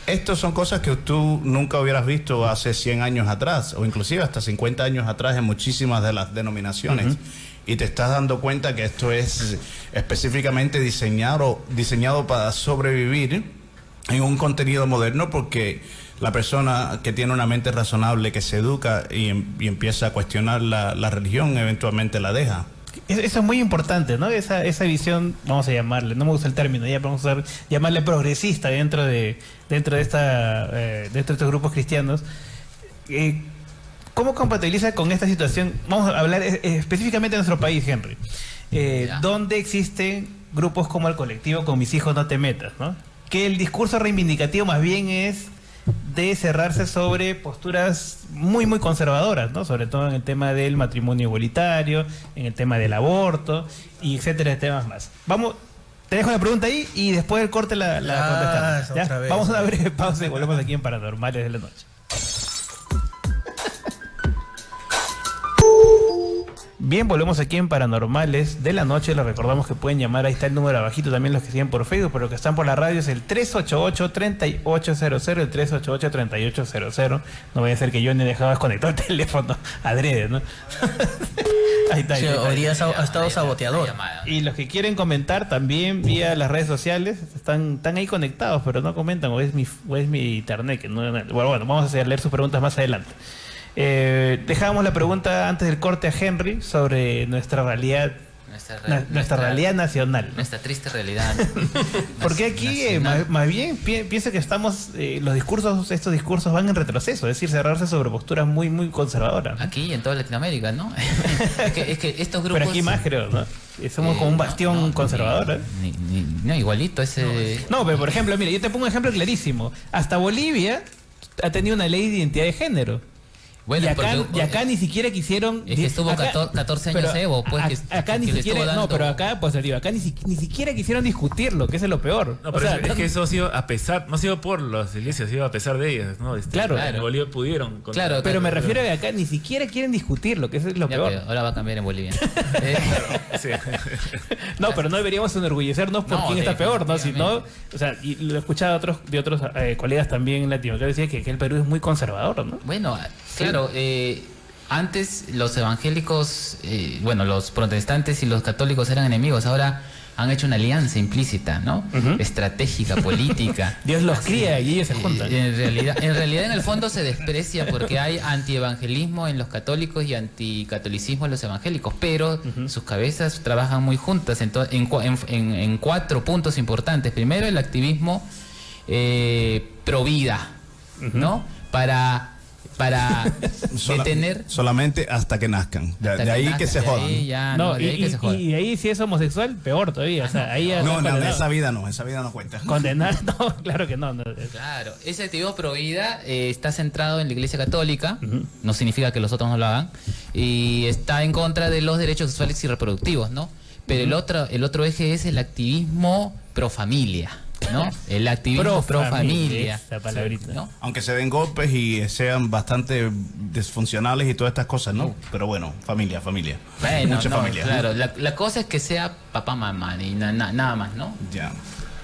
Estas son cosas que tú nunca hubieras visto hace 100 años atrás, o inclusive hasta 50 años atrás en muchísimas de las denominaciones. Y te estás dando cuenta que esto es específicamente diseñado para sobrevivir en un contenido moderno, porque la persona que tiene una mente razonable, que se educa y empieza a cuestionar la religión, eventualmente la deja. Eso es muy importante, ¿no? Esa visión, vamos a llamarle, no me gusta el término, ya vamos a llamarle progresista dentro de estos grupos cristianos. ¿Cómo compatibiliza con esta situación? Vamos a hablar específicamente de nuestro país, Henry, donde existen grupos como el colectivo Con Mis Hijos No Te Metas, ¿no? Que el discurso reivindicativo más bien es de cerrarse sobre posturas muy, muy conservadoras, ¿no? Sobre todo en el tema del matrimonio igualitario, en el tema del aborto, y etcétera, temas más. Vamos, te dejo la pregunta ahí y después del corte la contestamos. Vamos a una breve pausa y volvemos aquí en Paranormales de la Noche. Bien, volvemos aquí en Paranormales de la Noche. Les recordamos que pueden llamar, ahí está el número abajito, también los que siguen por Facebook, pero los que están por la radio es el 388-3800, el 388-3800. No vaya a ser que yo ni dejaba desconectar el teléfono adrede, ¿no? Ahí está. Sí, hoy día ha estado saboteador. Y los que quieren comentar también vía las redes sociales, están ahí conectados, pero no comentan, o es mi internet. Que no, bueno, vamos a leer sus preguntas más adelante. Dejábamos la pregunta antes del corte a Henry sobre nuestra realidad, nuestra realidad nacional, nuestra triste realidad. Porque aquí más bien pienso que estamos estos discursos van en retroceso, es decir, cerrarse sobre posturas muy muy conservadoras, ¿no? Aquí en toda Latinoamérica, ¿no? es que estos grupos, pero aquí más, creo, ¿no? Somos como un bastión conservador, no, igualito ese. No, pero por ejemplo, mira, yo te pongo un ejemplo clarísimo. Hasta Bolivia ha tenido una ley de identidad de género. Bueno, y acá ni siquiera quisieron. Es que estuvo 14 años Evo, pues. Acá ni siquiera. No, pero acá, pues digo, acá ni siquiera quisieron discutirlo, que eso es lo peor. No, pero es que eso ha sido a pesar, no ha sido por las iglesias, ha sido a pesar de ellas, ¿no? Claro. En Bolivia pudieron. Claro, pero me refiero a que acá ni siquiera quieren discutirlo, que eso es lo peor. Ahora va a cambiar en Bolivia. Sí. No, pero no deberíamos enorgullecernos por quién está peor, ¿no? Sino, o sea, y lo he escuchado de otros colegas también en Latinoamérica, decía que el Perú es muy conservador, ¿no? Bueno, claro, antes los evangélicos, los protestantes y los católicos eran enemigos, ahora han hecho una alianza implícita, ¿no? Estratégica, política. Dios los cría y ellos se juntan. En realidad, en el fondo se desprecia porque hay antievangelismo en los católicos y anticatolicismo en los evangélicos, pero sus cabezas trabajan muy juntas en 4 puntos importantes. Primero, el activismo pro vida, ¿no? Para detener solamente hasta que nazcan. De ahí que se jodan. Y de ahí si es homosexual, peor todavía. O sea, ahí esa vida no cuenta. Condenar, no, claro que no. Claro, ese activismo pro vida está centrado en la Iglesia Católica, no significa que los otros no lo hagan, y está en contra de los derechos sexuales y reproductivos, ¿no? Pero el otro eje es el activismo pro familia, ¿no? El activismo pro familia. Esa palabrita, ¿no? Aunque se den golpes y sean bastante disfuncionales y todas estas cosas, ¿no? Pero bueno, familia. Bueno, mucha familia. Claro, la cosa es que sea papá, mamá y nada más, ¿no? Ya.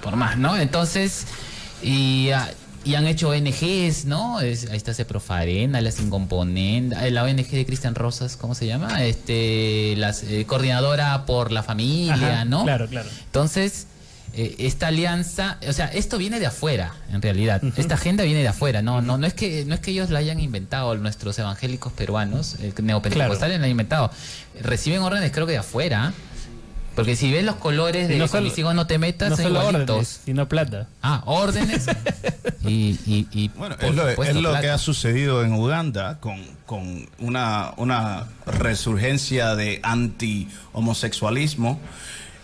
Por más, ¿no? Entonces, Y han hecho ONGs, ¿no? Ahí está Ceprofarena, la Sin Componenda, la ONG de Cristian Rosas, ¿cómo se llama? Coordinadora por la familia, Ajá, ¿no? Claro. Entonces, esta alianza, o sea, esto viene de afuera, en realidad. Esta agenda viene de afuera, no es que ellos la hayan inventado, nuestros evangélicos peruanos, neopentecostales la han inventado. Reciben órdenes, creo que de afuera. Porque si ves los colores de Con mis hijos no te metas, no son solo igualitos. órdenes, sino plata. Órdenes. Bueno, es lo que ha sucedido en Uganda con una resurgencia de anti-homosexualismo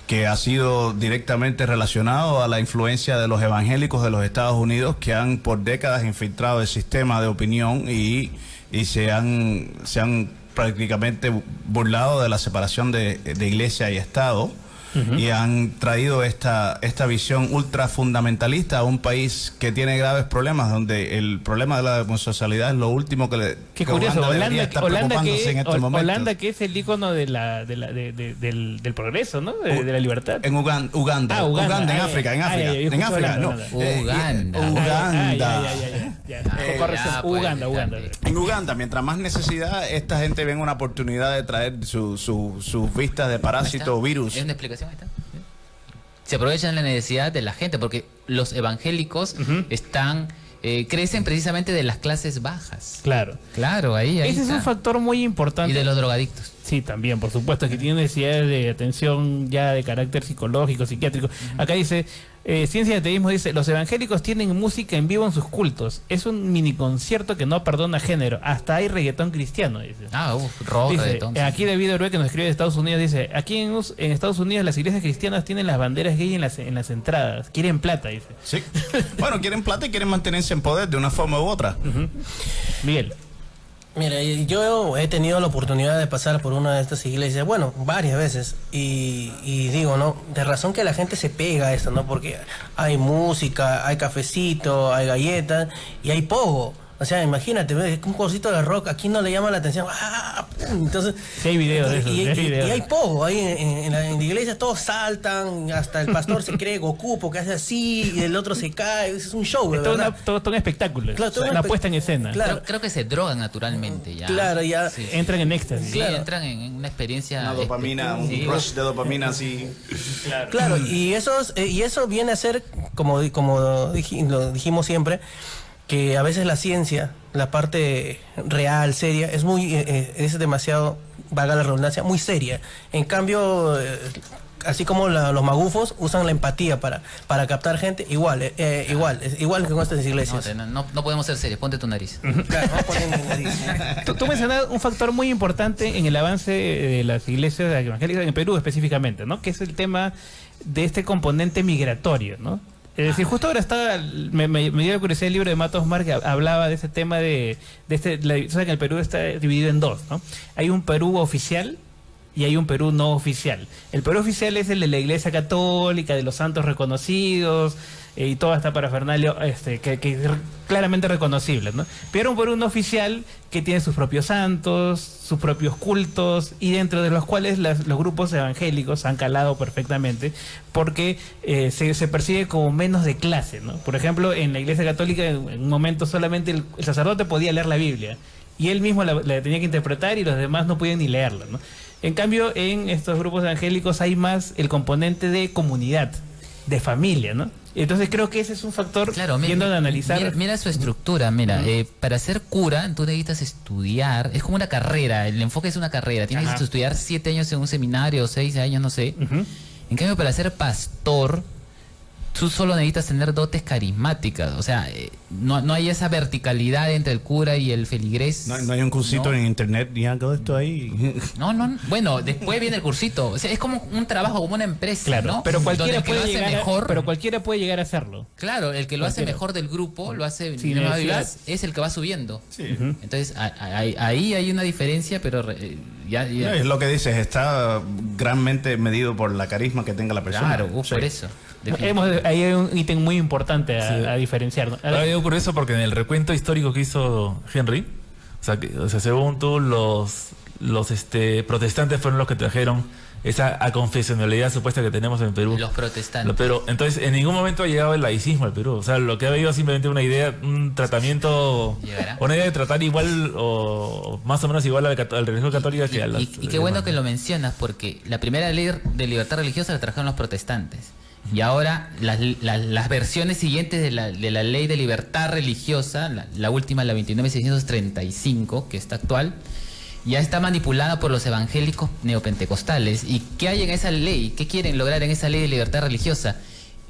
que ha sido directamente relacionado a la influencia de los evangélicos de los Estados Unidos, que han por décadas infiltrado el sistema de opinión y se han prácticamente burlado de la separación de iglesia y Estado. Y han traído esta visión ultra fundamentalista a un país que tiene graves problemas, donde el problema de la homosexualidad es lo último que Qué curioso, Holanda que es el ícono del progreso, ¿no? De la libertad. En Uganda, en África, En Uganda, mientras más necesidad, esta gente ve una oportunidad de traer sus vistas de parásito o virus. ¿Es una explicación? Se aprovechan la necesidad de la gente, porque los evangélicos crecen precisamente de las clases bajas. Claro, ahí ese es un factor muy importante. Y de los drogadictos. Sí, también, por supuesto, que tienen necesidades de atención ya de carácter psicológico, psiquiátrico. Acá dice, Ciencia y Ateísmo dice, los evangélicos tienen música en vivo en sus cultos. Es un mini concierto que no perdona género. Hasta hay reggaetón cristiano, dice. Reggaetón. Aquí David Orbe, que nos escribe de Estados Unidos, dice, aquí en Estados Unidos las iglesias cristianas tienen las banderas gay en las entradas. Quieren plata, dice. Sí. Bueno, quieren plata y quieren mantenerse en poder de una forma u otra. Miguel. Mira, yo he tenido la oportunidad de pasar por una de estas iglesias, bueno, varias veces, y digo, ¿no? De razón que la gente se pega a esto, ¿no? Porque hay música, hay cafecito, hay galletas y hay pogo. O sea, imagínate, ¿ves? Un cosito de rock, aquí no le llama la atención. Entonces, sí, hay videos de eso. Y hay pogo, ahí en la iglesia todos saltan, hasta el pastor se cree Goku porque hace así y el otro se cae. Es un show, ¿verdad? Todo un espectáculo. Claro, una puesta en escena. Claro. Creo que se drogan naturalmente ya. Claro, ya. Sí. Entran en éxtasis. Sí, entran en una experiencia. Una dopamina, un rush de dopamina así. Claro, y eso viene a ser, como lo dijimos siempre, que a veces la ciencia, la parte real, seria, es demasiado, valga la redundancia, muy seria. En cambio, así como los magufos usan la empatía para captar gente, igual que con estas iglesias. No podemos ser serios, ponte tu nariz. Claro, no ponen mi nariz. Tú mencionas un factor muy importante en el avance de las iglesias evangélicas en Perú específicamente, ¿no? Que es el tema de este componente migratorio, ¿no? Es decir, justo ahora me dio la curiosidad el libro de Matos Mar que hablaba de ese tema o sea, que el Perú está dividido en dos, ¿no? Hay un Perú oficial y hay un Perú no oficial. El Perú oficial es el de la Iglesia Católica, de los santos reconocidos y toda esta parafernalia que es claramente reconocible, ¿no? Pero un Perú no oficial que tiene sus propios santos, sus propios cultos, y dentro de los cuales los grupos evangélicos han calado perfectamente porque se percibe como menos de clase, ¿no? Por ejemplo, en la Iglesia Católica en un momento solamente el sacerdote podía leer la Biblia y él mismo la tenía que interpretar y los demás no podían ni leerla, ¿no? En cambio, en estos grupos evangélicos hay más el componente de comunidad, de familia, ¿no? Entonces creo que ese es un factor, viendo de analizar. Mira su estructura, para ser cura tú necesitas estudiar, es como una carrera, el enfoque es una carrera, tienes que estudiar 7 años en un seminario, 6 años, no sé. En cambio, para ser pastor, tú solo necesitas tener dotes carismáticas, o sea, no hay esa verticalidad entre el cura y el feligrés. No hay un cursito en internet ni algo de esto ahí. No, bueno, después viene el cursito, o sea, es como un trabajo, como una empresa, claro, ¿no? Pero cualquiera puede llegar a hacerlo. Claro, el que lo hace mejor del grupo, lo hace sí, es el que va subiendo. Sí. Entonces, ahí hay una diferencia, pero ya. Es lo que dices, está granmente medido por la carisma que tenga la persona. Claro, por eso. Ahí hay un ítem muy importante a diferenciar, ¿no? Ahora digo por eso porque en el recuento histórico que hizo Henry, o sea según tú, los protestantes fueron los que trajeron esa aconfesionalidad supuesta que tenemos en Perú. Los protestantes. Pero entonces en ningún momento ha llegado el laicismo al Perú. O sea, lo que ha habido es simplemente una idea, un tratamiento, ¿Llegará? una idea de tratar igual o más o menos igual a la religión católica que a las... Y qué bueno que lo mencionas, porque la primera ley de libertad religiosa la trajeron los protestantes. Y ahora las versiones siguientes de la ley de libertad religiosa, la última, la 29.635, que está actual, ya está manipulada por los evangélicos neopentecostales. ¿Y qué hay en esa ley? ¿Qué quieren lograr en esa ley de libertad religiosa?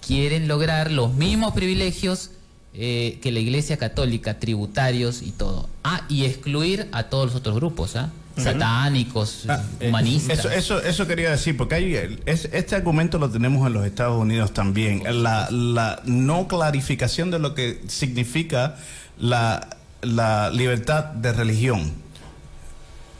Quieren lograr los mismos privilegios que la Iglesia Católica, tributarios y todo. Y excluir a todos los otros grupos, satánicos, humanistas. Eso quería decir, porque este argumento lo tenemos en los Estados Unidos también. La no clarificación de lo que significa la libertad de religión.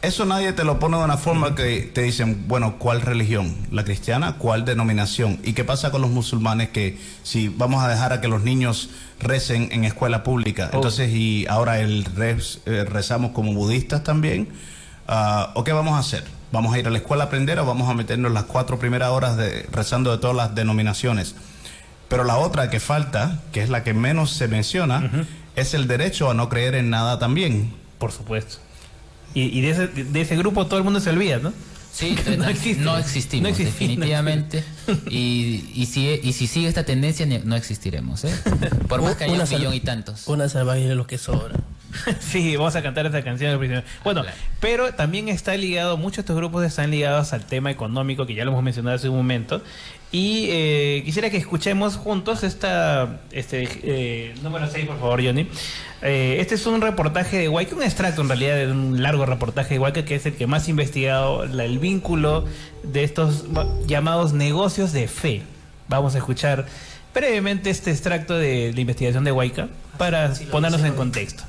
Eso nadie te lo pone de una forma que te dicen, bueno, ¿cuál religión? ¿La cristiana? ¿Cuál denominación? ¿Y qué pasa con los musulmanes que si vamos a dejar a que los niños recen en escuela pública? Entonces, y ahora rezamos como budistas también. ¿O qué vamos a hacer? ¿Vamos a ir a la escuela a aprender o vamos a meternos las 4 primeras horas rezando de todas las denominaciones? Pero la otra que falta, que es la que menos se menciona, es el derecho a no creer en nada también. Por supuesto. Y de ese grupo todo el mundo se olvida, ¿no? Sí, no existimos, definitivamente. Y si sigue esta tendencia, no existiremos, ¿eh? Por más que haya 1 millón y tantos. Una salvaje de lo que sobra. Sí, vamos a cantar esta canción al principio. Bueno, pero también está ligado, muchos de estos grupos están ligados al tema económico, que ya lo hemos mencionado hace un momento. Y quisiera que escuchemos juntos número 6, por favor, Johnny. Este es un reportaje de Huayca, un extracto en realidad de un largo reportaje de Huayca, que es el que más ha investigado el vínculo de estos llamados negocios de fe. Vamos a escuchar brevemente este extracto de la investigación de Huayca para ponernos en contexto.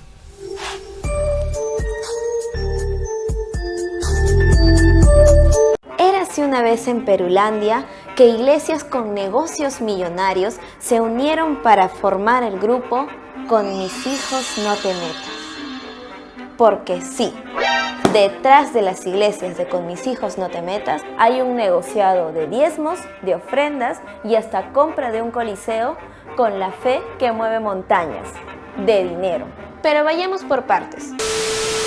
Érase una vez en Perulandia que iglesias con negocios millonarios se unieron para formar el grupo Con mis hijos no te metas. Porque sí, detrás de las iglesias de Con mis hijos no te metas hay un negociado de diezmos, de ofrendas y hasta compra de un coliseo con la fe que mueve montañas, de dinero. Pero vayamos por partes.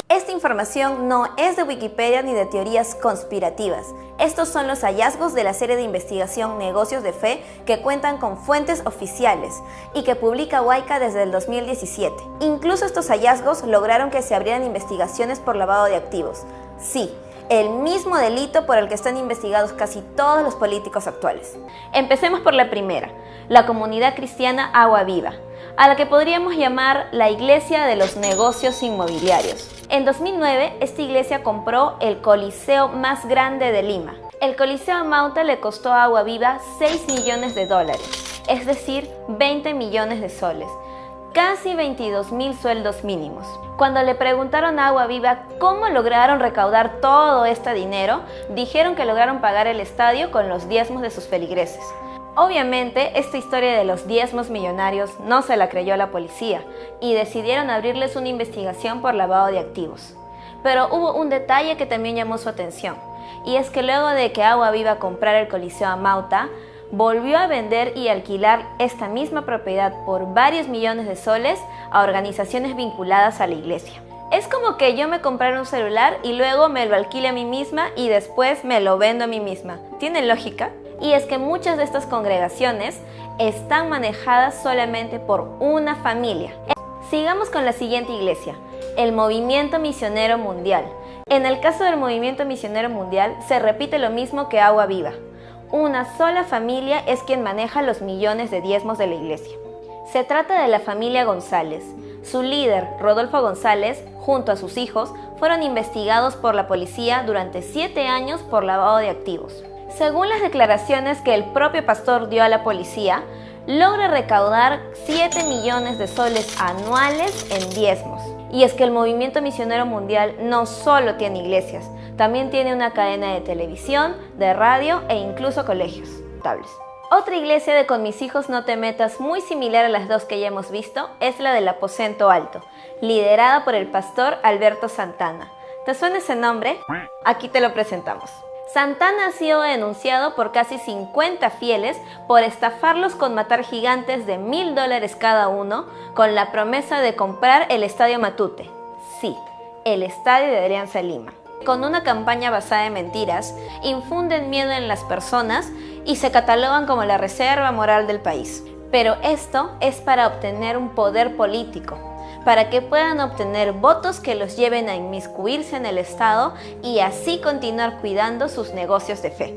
Esta información no es de Wikipedia ni de teorías conspirativas. Estos son los hallazgos de la serie de investigación Negocios de Fe que cuentan con fuentes oficiales y que publica Huayca desde el 2017. Incluso estos hallazgos lograron que se abrieran investigaciones por lavado de activos. Sí, el mismo delito por el que están investigados casi todos los políticos actuales. Empecemos por la primera, la comunidad cristiana Agua Viva, a la que podríamos llamar la Iglesia de los Negocios Inmobiliarios. En 2009, esta iglesia compró el coliseo más grande de Lima. El coliseo Amauta le costó a Agua Viva $6 millones, es decir, 20 millones de soles, casi 22.000 sueldos mínimos. Cuando le preguntaron a Agua Viva cómo lograron recaudar todo este dinero, dijeron que lograron pagar el estadio con los diezmos de sus feligreses. Obviamente, esta historia de los diezmos millonarios no se la creyó la policía y decidieron abrirles una investigación por lavado de activos. Pero hubo un detalle que también llamó su atención, y es que luego de que Agua Viva comprara el coliseo Amauta, volvió a vender y alquilar esta misma propiedad por varios millones de soles a organizaciones vinculadas a la iglesia. Es como que yo me comprara un celular y luego me lo alquile a mí misma y después me lo vendo a mí misma. ¿Tiene lógica? Y es que muchas de estas congregaciones están manejadas solamente por una familia. Sigamos con la siguiente iglesia, el Movimiento Misionero Mundial. En el caso del Movimiento Misionero Mundial se repite lo mismo que Agua Viva. Una sola familia es quien maneja los millones de diezmos de la iglesia. Se trata de la familia González. Su líder, Rodolfo González, junto a sus hijos, fueron investigados por la policía durante 7 años por lavado de activos. Según las declaraciones que el propio pastor dio a la policía, logra recaudar 7 millones de soles anuales en diezmos. Y es que el Movimiento Misionero Mundial no solo tiene iglesias, también tiene una cadena de televisión, de radio e incluso colegios. Otra iglesia de Con mis hijos no te metas, muy similar a las dos que ya hemos visto, es la del Aposento Alto, liderada por el pastor Alberto Santana. ¿Te suena ese nombre? Aquí te lo presentamos. Santana ha sido denunciado por casi 50 fieles por estafarlos con matar gigantes de $1,000 cada uno con la promesa de comprar el Estadio Matute. Sí, el estadio de Alianza Lima. Con una campaña basada en mentiras, infunden miedo en las personas y se catalogan como la reserva moral del país. Pero esto es para obtener un poder político, para que puedan obtener votos que los lleven a inmiscuirse en el Estado y así continuar cuidando sus negocios de fe.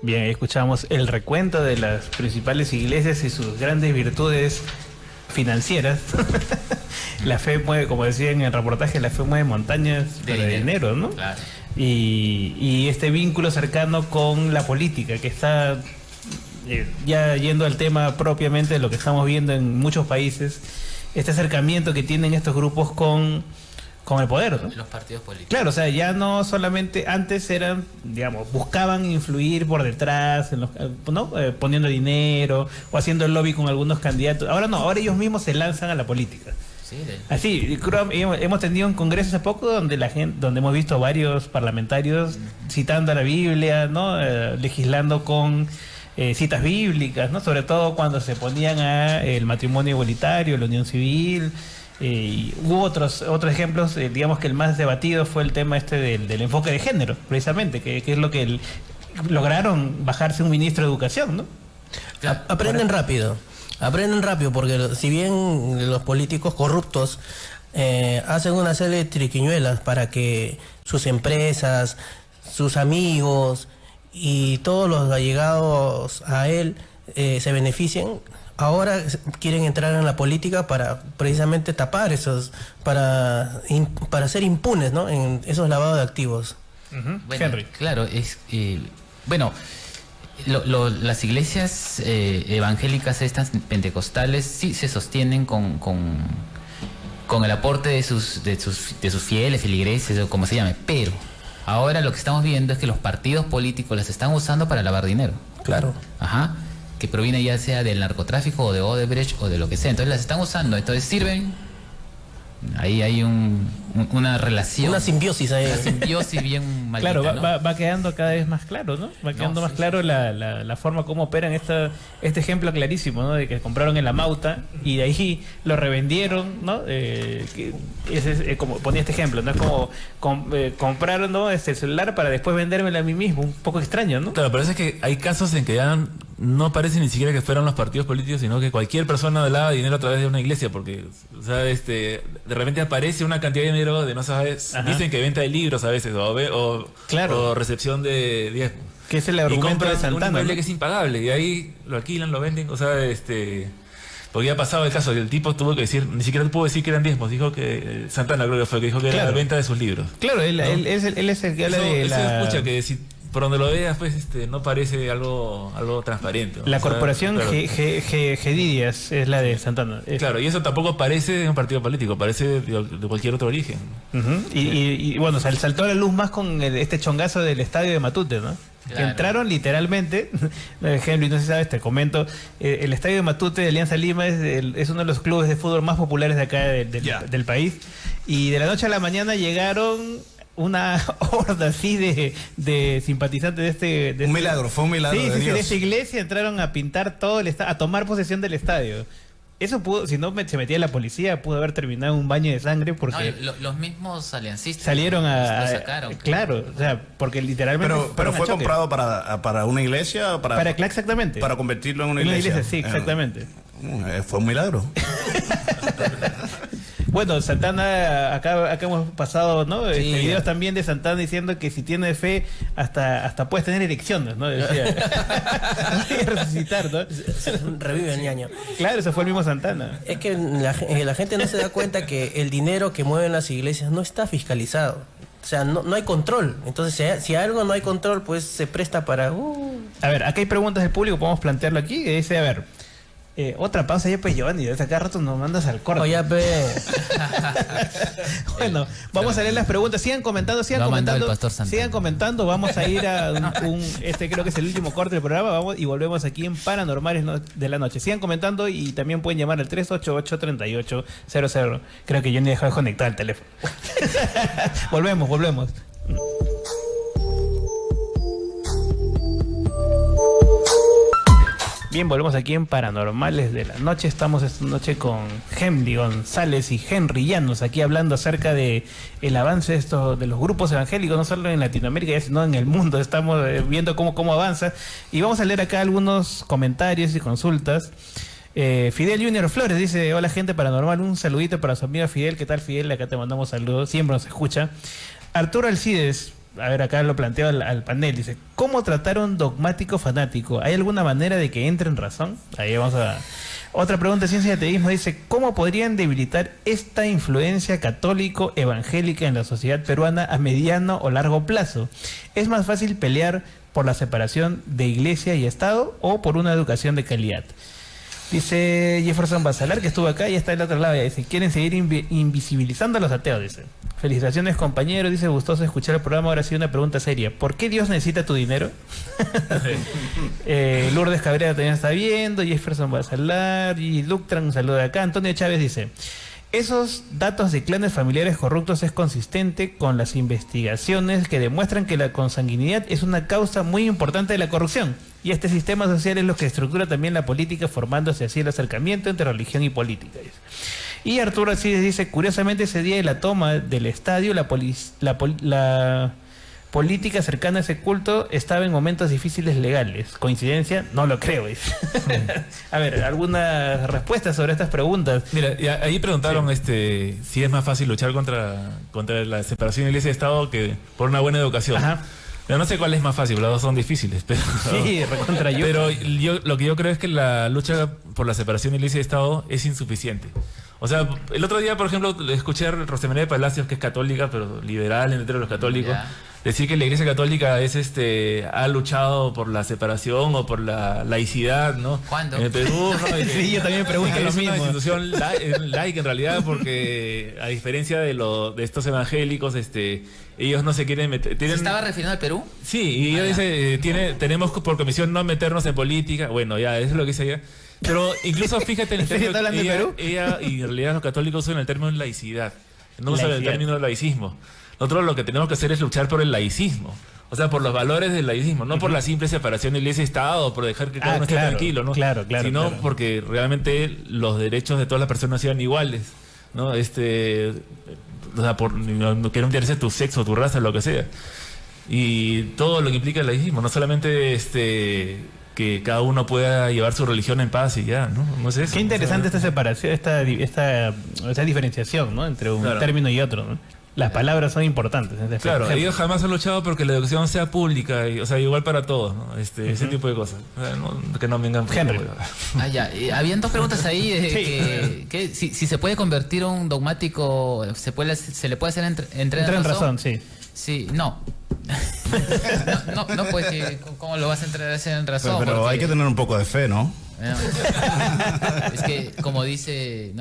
Bien, ahí escuchamos el recuento de las principales iglesias y sus grandes virtudes financieras. La fe mueve, como decía en el reportaje, la fe mueve montañas de dinero, ¿no? Claro. Y este vínculo cercano con la política que está ya yendo al tema propiamente de lo que estamos viendo en muchos países, este acercamiento que tienen estos grupos con el poder, ¿no? Los partidos políticos. Claro, o sea, ya no solamente antes eran, digamos, buscaban influir por detrás, ¿no? Poniendo dinero o haciendo lobby con algunos candidatos. Ahora no, ahora ellos mismos se lanzan a la política. Sí, así, hemos tenido un congreso hace poco donde donde hemos visto varios parlamentarios citando a la Biblia, ¿no? Legislando con citas bíblicas, ¿no? Sobre todo cuando se ponían a el matrimonio igualitario, la unión civil. Y hubo otros ejemplos, digamos que el más debatido fue el tema del enfoque de género, precisamente, que es lo que lograron bajarse un ministro de Educación, ¿no? Aprenden rápido porque si bien los políticos corruptos hacen una serie de triquiñuelas para que sus empresas, sus amigos y todos los allegados a él se beneficien, ahora quieren entrar en la política para precisamente tapar esos, para ser impunes, ¿no? En esos lavados de activos. Bueno, Henry. Claro, las iglesias evangélicas estas pentecostales sí se sostienen con el aporte de sus fieles, feligreses o como se llame, pero ahora lo que estamos viendo es que los partidos políticos las están usando para lavar dinero. Claro. Ajá. Que proviene ya sea del narcotráfico o de Odebrecht o de lo que sea. Entonces las están usando, entonces sirven. Ahí hay una relación. Una simbiosis ahí. Una simbiosis bien maldita, claro, ¿no? va quedando cada vez más claro, ¿no? Va quedando más claro la forma como operan este ejemplo clarísimo, ¿no? De que compraron en la Mauta y de ahí lo revendieron, ¿no? Como ponía este ejemplo, ¿no? Es como compraron, ¿no? El celular para después vendérmelo a mí mismo. Un poco extraño, ¿no? Claro, pero es que hay casos en que ya no parece ni siquiera que fueran los partidos políticos, sino que cualquier persona lava dinero a través de una iglesia, porque, o sea, de repente aparece una cantidad de dinero de no sabes, dicen que venta de libros a veces, o recepción de diezmos. Que es el argumento de Santana, un inmueble, ¿no? Que es ¿no? impagable, y ahí lo alquilan, lo venden, o sea, porque ya ha pasado el caso, que el tipo tuvo que decir, ni siquiera pudo decir que eran diezmos, dijo que, Santana creo que fue, que dijo que era la venta de sus libros. Claro, él es el que habla de eso escucha que si por donde lo veas, pues no parece algo transparente, ¿no? La corporación Gedidias es la de Santana. Claro, y eso tampoco parece de un partido político, parece de cualquier otro origen. Y bueno, saltó a la luz más con este chongazo del estadio de Matute, ¿no? Claro. Que entraron literalmente, Henry, no sé si sabes, te comento, el estadio de Matute de Alianza Lima es uno de los clubes de fútbol más populares de acá del país, y de la noche a la mañana llegaron una horda así de simpatizantes de un milagro, fue un milagro de Dios. De esta iglesia entraron a pintar todo el estadio, a tomar posesión del estadio. Eso pudo, si no se metía la policía, pudo haber terminado un baño de sangre porque los mismos aliancistas salieron lo sacaron. Claro, o sea, porque literalmente pero fue comprado para una iglesia, exactamente, para convertirlo en una iglesia. Sí, exactamente. Fue un milagro. Bueno, Santana, acá hemos pasado, ¿no? Videos también de Santana diciendo que si tiene fe, hasta puedes tener erecciones, ¿no? Decía. Resucitar, ¿no? Revive el ñaño. Claro, eso fue el mismo Santana. Es que la gente no se da cuenta que el dinero que mueven las iglesias no está fiscalizado. O sea, no hay control. Entonces, si algo no hay control, pues se presta para... A ver, acá hay preguntas del público, podemos plantearlo aquí. Dice, a ver, Otra pausa ya, pues, Giovanni, desde acá rato nos mandas al corte. Oye, Bueno, vamos a leer las preguntas. Sigan comentando, Lo ha mandado el Pastor Santana. sigan comentando. Vamos a ir a creo que es el último corte del programa. Vamos y volvemos aquí en Paranormales de la Noche. Sigan comentando y también pueden llamar al 388-3800. Creo que yo ni dejó de conectar el teléfono. Volvemos. Bien, volvemos aquí en Paranormales de la Noche. Estamos esta noche con Henry González y Henry Llanos, aquí hablando acerca de el avance de los grupos evangélicos, no solo en Latinoamérica, sino en el mundo. Estamos viendo cómo avanza. Y vamos a leer acá algunos comentarios y consultas. Fidel Junior Flores dice: hola gente paranormal, un saludito para su amiga Fidel. ¿Qué tal, Fidel? Acá te mandamos saludos, siempre nos escucha. Arturo Alcides, a ver, acá lo planteo al panel, dice: ¿cómo tratar a un dogmático fanático? ¿Hay alguna manera de que entre en razón? Ahí vamos a... Otra pregunta, Ciencia y Ateísmo, dice: ¿cómo podrían debilitar esta influencia católico-evangélica en la sociedad peruana a mediano o largo plazo? ¿Es más fácil pelear por la separación de iglesia y Estado o por una educación de calidad? Dice Jefferson Basalar, que estuvo acá y está del otro lado, y dice: quieren seguir invisibilizando a los ateos, dice. Felicitaciones, compañero, dice: gustoso escuchar el programa. Ahora sí, una pregunta seria: ¿por qué Dios necesita tu dinero? Lourdes Cabrera también está viendo, Jefferson Basalar y Luctran, un saludo de acá. Antonio Chávez dice: esos datos de clanes familiares corruptos es consistente con las investigaciones que demuestran que la consanguinidad es una causa muy importante de la corrupción, y este sistema social es lo que estructura también la política, formándose así el acercamiento entre religión y política. Y Arturo así dice: curiosamente ese día de la toma del estadio, la política cercana a ese culto estaba en momentos difíciles legales. ¿Coincidencia? No lo creo. A ver, ¿alguna respuesta sobre estas preguntas? Mira, ahí preguntaron si es más fácil luchar contra la separación de iglesia y Estado que por una buena educación. Ajá. Pero no sé cuál es más fácil, los dos son difíciles. Pero, sí, recontra yo. Pero lo que yo creo es que la lucha por la separación de iglesia y Estado es insuficiente. O sea, el otro día, por ejemplo, escuché a Rosa María de Palacios, que es católica, pero liberal entre los católicos, decir que la Iglesia Católica ha luchado por la separación o por la laicidad, ¿no? ¿Cuándo? En el Perú, ¿no? Sí, yo también me pregunto lo mismo. Es una institución laica en realidad, porque a diferencia de estos evangélicos, ellos no se quieren meter. ¿Se estaba refiriendo al Perú? Sí, y ella dice, tenemos por comisión no meternos en política. Bueno, ya, eso es lo que dice ella. Pero incluso fíjate en el término ella y en realidad los católicos usan el término laicidad, no usan el término laicismo. Nosotros lo que tenemos que hacer es luchar por el laicismo, o sea, por los valores del laicismo, no por la simple separación de iglesia y Estado, por dejar que cada uno esté tranquilo, ¿no? Sino porque realmente los derechos de todas las personas sean iguales, ¿no? O sea, que no interese tu sexo, tu raza, lo que sea. Y todo lo que implica el laicismo, no solamente que cada uno pueda llevar su religión en paz y ya, ¿no? No es eso. Qué interesante esta separación, esta diferenciación, ¿no? Entre un término y otro, ¿no? Las palabras son importantes. Claro, ellos jamás han luchado porque la educación sea pública, o sea, igual para todos, ¿no? Ese tipo de cosas. O sea, que no vengan. Henry. Habían dos preguntas ahí. Que si se puede convertir a un dogmático, se le puede hacer entrar en razón. Sí. Sí, no. No, pues, ¿cómo lo vas a hacer en razón? Pero porque hay que tener un poco de fe, ¿no? Es que, como dice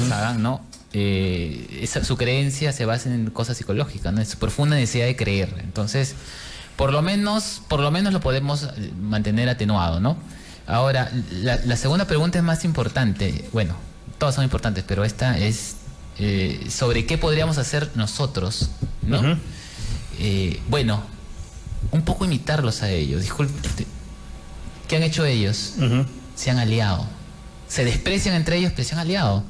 Sagan, ¿no? Su creencia se basa en cosas psicológicas, ¿no? Es su profunda necesidad de creer. Entonces, por lo menos lo podemos mantener atenuado, ¿no? Ahora, la segunda pregunta es más importante. Bueno, todas son importantes, pero esta es sobre qué podríamos hacer nosotros, ¿no? Uh-huh. Bueno, un poco imitarlos a ellos. Disculpe, ¿qué han hecho ellos? Uh-huh. Se han aliado. Se desprecian entre ellos, pero se han aliado.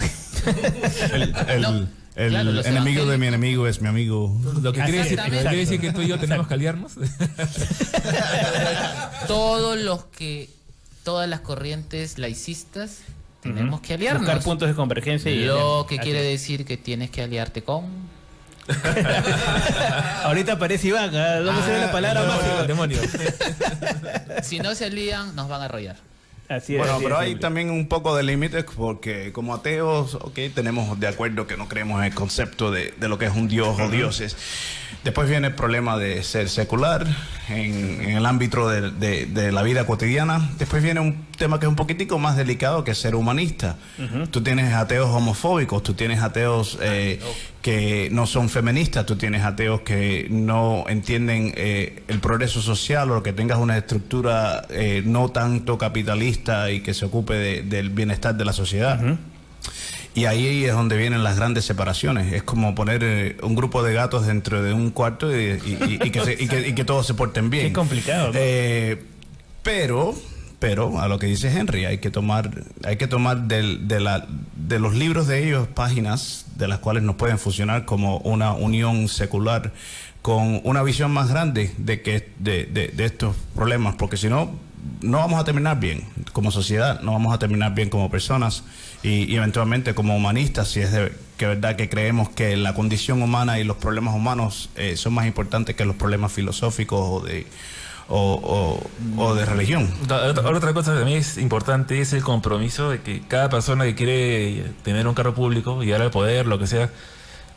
El enemigo de mi enemigo es mi amigo. Lo que quiere decir que tú y yo tenemos que aliarnos. Todas las corrientes laicistas tenemos que aliarnos. Buscar puntos de convergencia. Lo que quiere decir que tienes que aliarte con... Ahorita aparece Iván, ¿dónde se ve la palabra mágica? Demonio. Si no se alían, nos van a arrollar. Así es, bueno, así pero es, hay también un poco de límites porque como ateos, tenemos de acuerdo que no creemos en el concepto de lo que es un dios o dioses. Después viene el problema de ser secular en el ámbito de la vida cotidiana. Después viene tema que es un poquitico más delicado que ser humanista. Tú tienes ateos homofóbicos, tú tienes ateos que no son feministas, tú tienes ateos que no entienden el progreso social, o que tengas una estructura no tanto capitalista y que se ocupe del bienestar de la sociedad. Y ahí es donde vienen las grandes separaciones. Es como poner un grupo de gatos dentro de un cuarto y que todos se porten bien. Qué complicado, ¿no? Pero a lo que dice Henry, hay que tomar de los libros de ellos páginas de las cuales nos pueden funcionar como una unión secular con una visión más grande de estos problemas, porque si no, no vamos a terminar bien como sociedad, no vamos a terminar bien como personas y eventualmente como humanistas, si es que verdad que creemos que la condición humana y los problemas humanos son más importantes que los problemas filosóficos o de religión. Otra cosa que también es importante es el compromiso de que cada persona que quiere tener un cargo público, llegar al poder, lo que sea,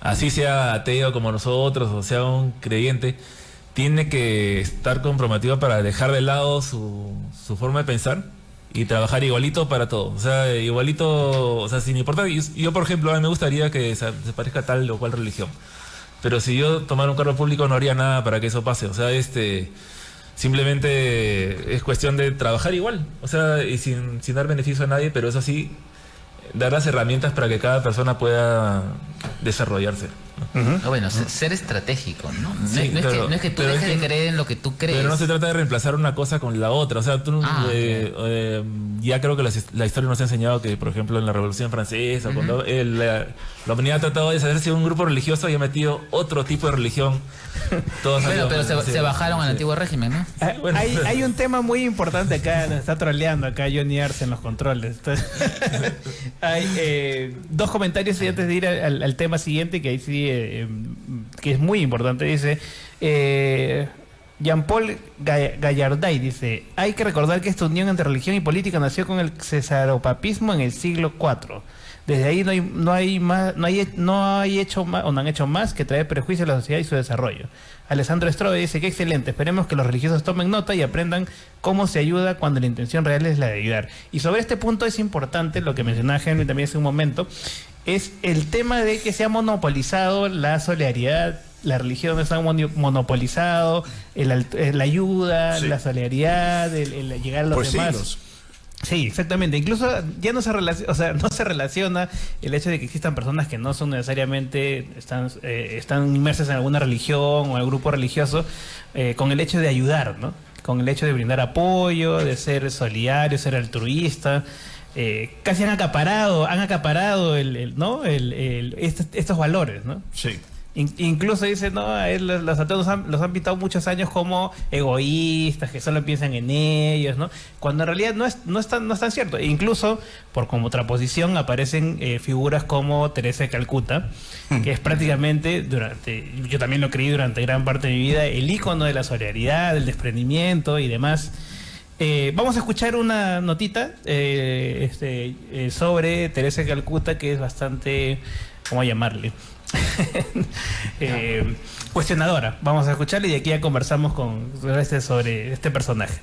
así sea ateo como nosotros o sea un creyente, tiene que estar comprometido para dejar de lado su forma de pensar y trabajar igualito para todo. O sea, igualito, o sea, sin importar. Yo por ejemplo, a mí me gustaría que se parezca a tal o cual religión. Pero si yo tomara un cargo público no haría nada para que eso pase. O sea, simplemente es cuestión de trabajar igual. O sea, y sin dar beneficio a nadie, pero eso sí, dar las herramientas para que cada persona pueda desarrollarse. Bueno, ser estratégico, ¿no? Sí, No es que tú dejes de creer en lo que tú crees. Pero no se trata de reemplazar una cosa con la otra. O sea, ya creo que la historia nos ha enseñado que, por ejemplo, en la Revolución Francesa, cuando la humanidad ha tratado de deshacerse de un grupo religioso y ha metido otro tipo de religión. Pero se bajaron al antiguo régimen, ¿no? Hay un tema muy importante acá, nos está troleando acá Johnny Arce en los controles. Entonces, hay dos comentarios y antes de ir al tema siguiente, que ahí sí que es muy importante. Dice Jean-Paul Gallarday, dice: hay que recordar que esta unión entre religión y política nació con el cesaropapismo en el siglo IV. Desde ahí no han hecho más que traer prejuicio a la sociedad y su desarrollo. Alessandro Strobe dice: qué excelente, esperemos que los religiosos tomen nota y aprendan cómo se ayuda cuando la intención real es la de ayudar. Y sobre este punto es importante lo que mencionaba Henry también hace un momento, es el tema de que se ha monopolizado la solidaridad. La religión está monopolizado, la ayuda, sí, la solidaridad, el llegar a los por demás. Siglos. Sí, exactamente. Incluso ya no se relaciona el hecho de que existan personas que no son necesariamente están inmersas en alguna religión o en grupo religioso con el hecho de ayudar, ¿no? Con el hecho de brindar apoyo, de ser solidario, ser altruista. Casi han acaparado estos valores, ¿no? Sí. Incluso dice, no, a él los ateos los han pintado muchos años como egoístas, que solo piensan en ellos, ¿no? Cuando en realidad no es tan cierto. E incluso, por como contraposición, aparecen figuras como Teresa de Calcuta, que es prácticamente, yo también lo creí durante gran parte de mi vida, el ícono de la solidaridad, del desprendimiento y demás. Vamos a escuchar una notita sobre Teresa de Calcuta, que es bastante, ¿cómo llamarle? Cuestionadora. Vamos a escucharla y de aquí ya conversamos sobre este personaje.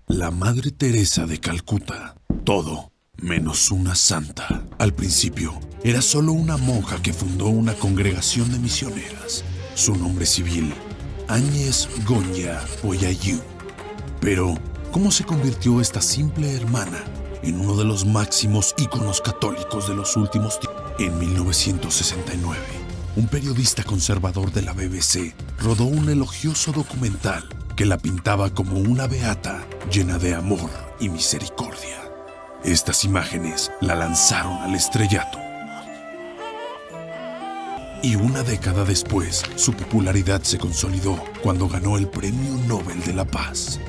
La Madre Teresa de Calcuta, todo menos una santa. Al principio, era solo una monja que fundó una congregación de misioneras. Su nombre civil, Áñez Goña Boyayú. Pero, ¿cómo se convirtió esta simple hermana en uno de los máximos íconos católicos de los últimos tiempos? En 1969, un periodista conservador de la BBC rodó un elogioso documental que la pintaba como una beata llena de amor y misericordia. Estas imágenes la lanzaron al estrellato. Y una década después, su popularidad se consolidó cuando ganó el Premio Nobel de la Paz.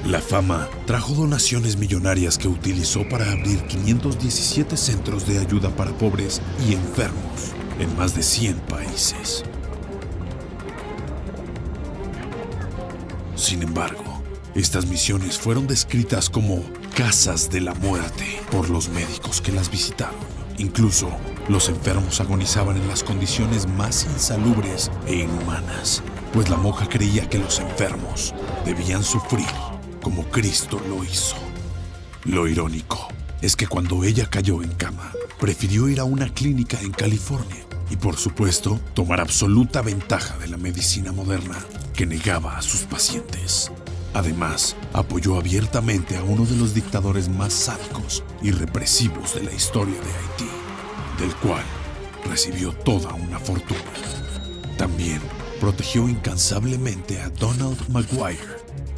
La fama trajo donaciones millonarias que utilizó para abrir 517 centros de ayuda para pobres y enfermos en más de 100 países. Sin embargo, estas misiones fueron descritas como casas de la muerte por los médicos que las visitaron. Incluso, los enfermos agonizaban en las condiciones más insalubres e inhumanas. pues la monja creía que los enfermos debían sufrir como Cristo lo hizo. Lo irónico es que cuando ella cayó en cama, prefirió ir a una clínica en California y, por supuesto, tomar absoluta ventaja de la medicina moderna que negaba a sus pacientes. Además, apoyó abiertamente a uno de los dictadores más sádicos y represivos de la historia de Haití, del cual recibió toda una fortuna. También protegió incansablemente a Donald Maguire,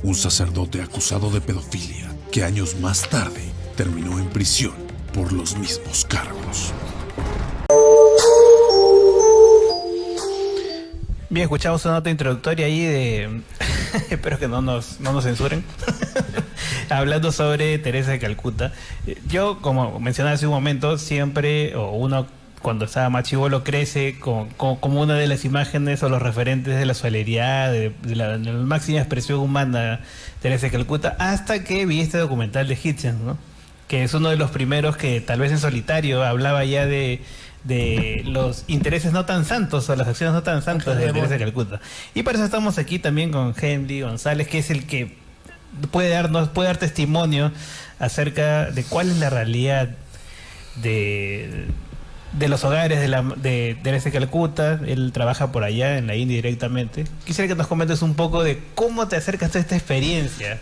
un sacerdote acusado de pedofilia que años más tarde terminó en prisión por los mismos cargos. Bien, escuchamos una nota introductoria ahí de... espero que no nos censuren. Hablando sobre Teresa de Calcuta. Yo, como mencionaba hace un momento, siempre, o uno cuando estaba más chibolo, crece como una de las imágenes o los referentes de la solidaridad, de la máxima expresión humana, Teresa de Calcuta, hasta que vi este documental de Hitchens, ¿no? Que es uno de los primeros que, tal vez en solitario, hablaba ya de los intereses no tan santos o las acciones no tan santas de Teresa de Calcuta. Y por eso estamos aquí también con Henry González, que es el que puede dar testimonio acerca de cuál es la realidad de los hogares de Teresa de Calcuta. Él trabaja por allá en la India directamente. Quisiera que nos comentes un poco de cómo te acercas a esta experiencia,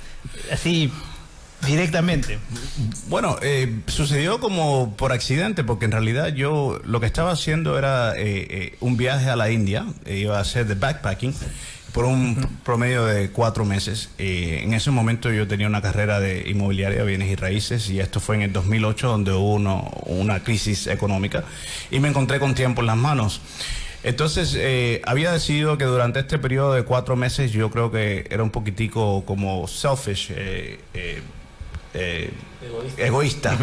así directamente. Bueno, sucedió como por accidente, porque en realidad yo lo que estaba haciendo era un viaje a la India. Iba a hacer de backpacking por un promedio de 4 meses. En ese momento yo tenía una carrera de inmobiliaria, bienes y raíces, y esto fue en el 2008, donde hubo una crisis económica, y me encontré con tiempo en las manos. Entonces, había decidido que durante este periodo de 4 meses, yo creo que era un poquitico como selfish, egoísta.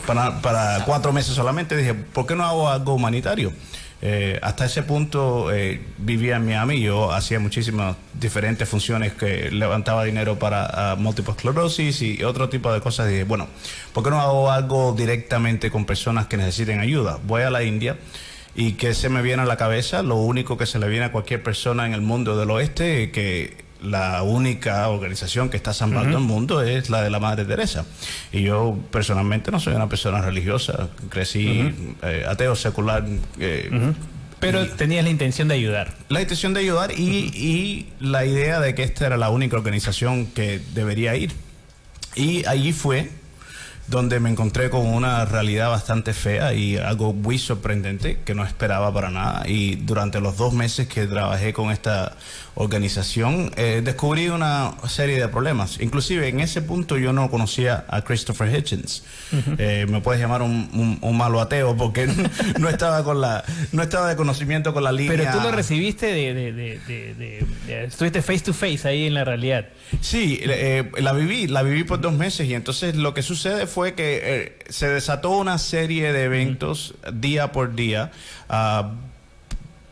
Para 4 meses solamente dije, ¿por qué no hago algo humanitario? Hasta ese punto vivía en Miami. Yo hacía muchísimas diferentes funciones, que levantaba dinero para múltiple esclerosis y otro tipo de cosas. Dije, bueno, ¿por qué no hago algo directamente con personas que necesiten ayuda? Voy a la India. ¿Y qué se me viene a la cabeza? Lo único que se le viene a cualquier persona en el mundo del oeste, que la única organización que está salvando el mundo es la de la Madre Teresa. Y yo personalmente no soy una persona religiosa, crecí ateo, secular. Pero tenías la intención de ayudar. La intención de ayudar y la idea de que esta era la única organización que debería ir. Y allí fue donde me encontré con una realidad bastante fea y algo muy sorprendente que no esperaba para nada. Y durante los 2 meses que trabajé con esta organización, descubrí una serie de problemas. Inclusive en ese punto yo no conocía a Christopher Hitchens. Me puedes llamar un malo ateo, porque no estaba de conocimiento con la línea. Pero tú lo recibiste estuviste face to face ahí en la realidad. Sí, la viví por 2 meses, y entonces lo que sucede fue que se desató una serie de eventos día por día,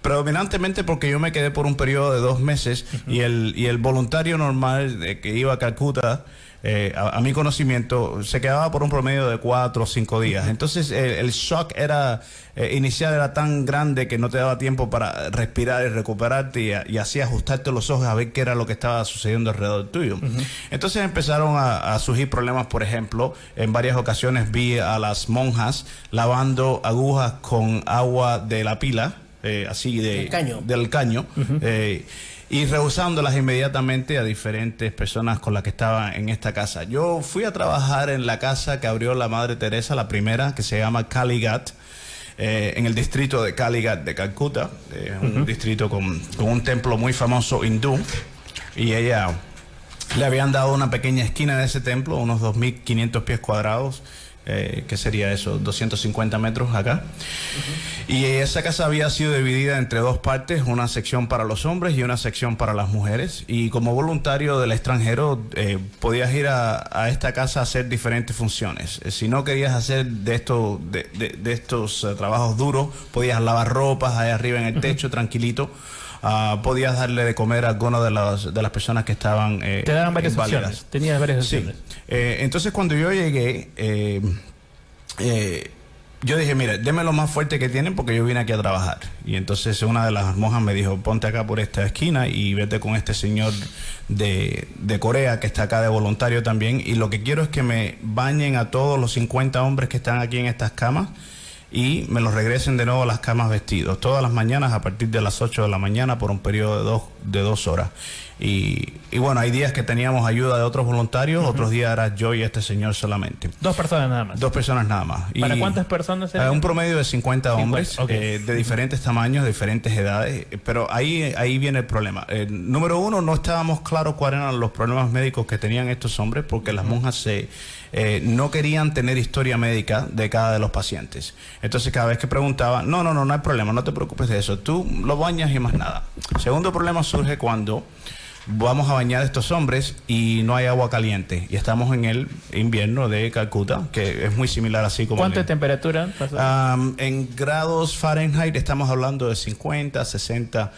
predominantemente porque yo me quedé por un periodo de 2 meses, y el voluntario normal que iba a Calcuta, a mi conocimiento, se quedaba por un promedio de 4 o 5 días. Entonces el shock inicial era tan grande que no te daba tiempo para respirar y recuperarte y así ajustarte los ojos a ver qué era lo que estaba sucediendo alrededor tuyo. Entonces empezaron a surgir problemas. Por ejemplo, en varias ocasiones vi a las monjas lavando agujas con agua de la pila, del caño, y rehusándolas inmediatamente a diferentes personas con las que estaba en esta casa. Yo fui a trabajar en la casa que abrió la Madre Teresa, la primera, que se llama Kalighat, en el distrito de Kalighat de Calcuta, un distrito con un templo muy famoso hindú, y ella le habían dado una pequeña esquina de ese templo, unos 2.500 pies cuadrados, ¿qué sería eso? 250 metros acá. Y esa casa había sido dividida entre 2 partes, una sección para los hombres y una sección para las mujeres. Y como voluntario del extranjero, podías ir a esta casa a hacer diferentes funciones. Si no querías hacer de estos trabajos duros, podías lavar ropas ahí arriba en el techo, tranquilito. Podías darle de comer a algunas de las personas que estaban te daban varias opciones. Tenías varias opciones. Entonces cuando yo llegué, yo dije, mire, deme lo más fuerte que tienen porque yo vine aquí a trabajar. Y entonces una de las monjas me dijo, ponte acá por esta esquina y vete con este señor de Corea que está acá de voluntario también. Y lo que quiero es que me bañen a todos los 50 hombres que están aquí en estas camas y me los regresen de nuevo a las camas vestidos, todas las mañanas a partir de las 8 de la mañana por un periodo de 2 horas. Y bueno, hay días que teníamos ayuda de otros voluntarios, otros días era yo y este señor solamente. 2 personas nada más. 2 personas nada más. ¿Para cuántas personas eran? Un promedio de 50 hombres, okay. De diferentes tamaños, de diferentes edades, pero ahí viene el problema. Número 1, no estábamos claros cuáles eran los problemas médicos que tenían estos hombres, porque las monjas no querían tener historia médica de cada de los pacientes. Entonces cada vez que preguntaba, no hay problema, no te preocupes de eso, tú lo bañas y más nada. Segundo problema surge cuando vamos a bañar a estos hombres y no hay agua caliente y estamos en el invierno de Calcuta, que es muy similar así como... ¿Cuánto de temperatura? En grados Fahrenheit estamos hablando de 50, 60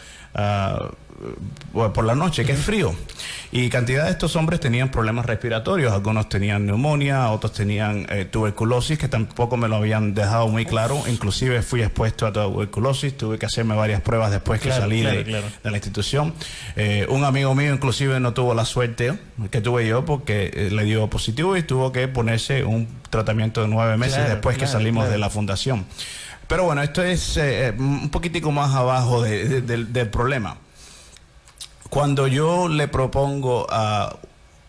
por la noche, que es frío. Y cantidad de estos hombres tenían problemas respiratorios, algunos tenían neumonía, otros tenían tuberculosis, que tampoco me lo habían dejado muy claro. Inclusive fui expuesto a tuberculosis, tuve que hacerme varias pruebas después que salí de la institución. Un amigo mío inclusive no tuvo la suerte que tuve yo porque le dio positivo y tuvo que ponerse un tratamiento de 9 meses después que salimos de la fundación. Pero bueno, esto es un poquitico más abajo del problema. Cuando yo le propongo a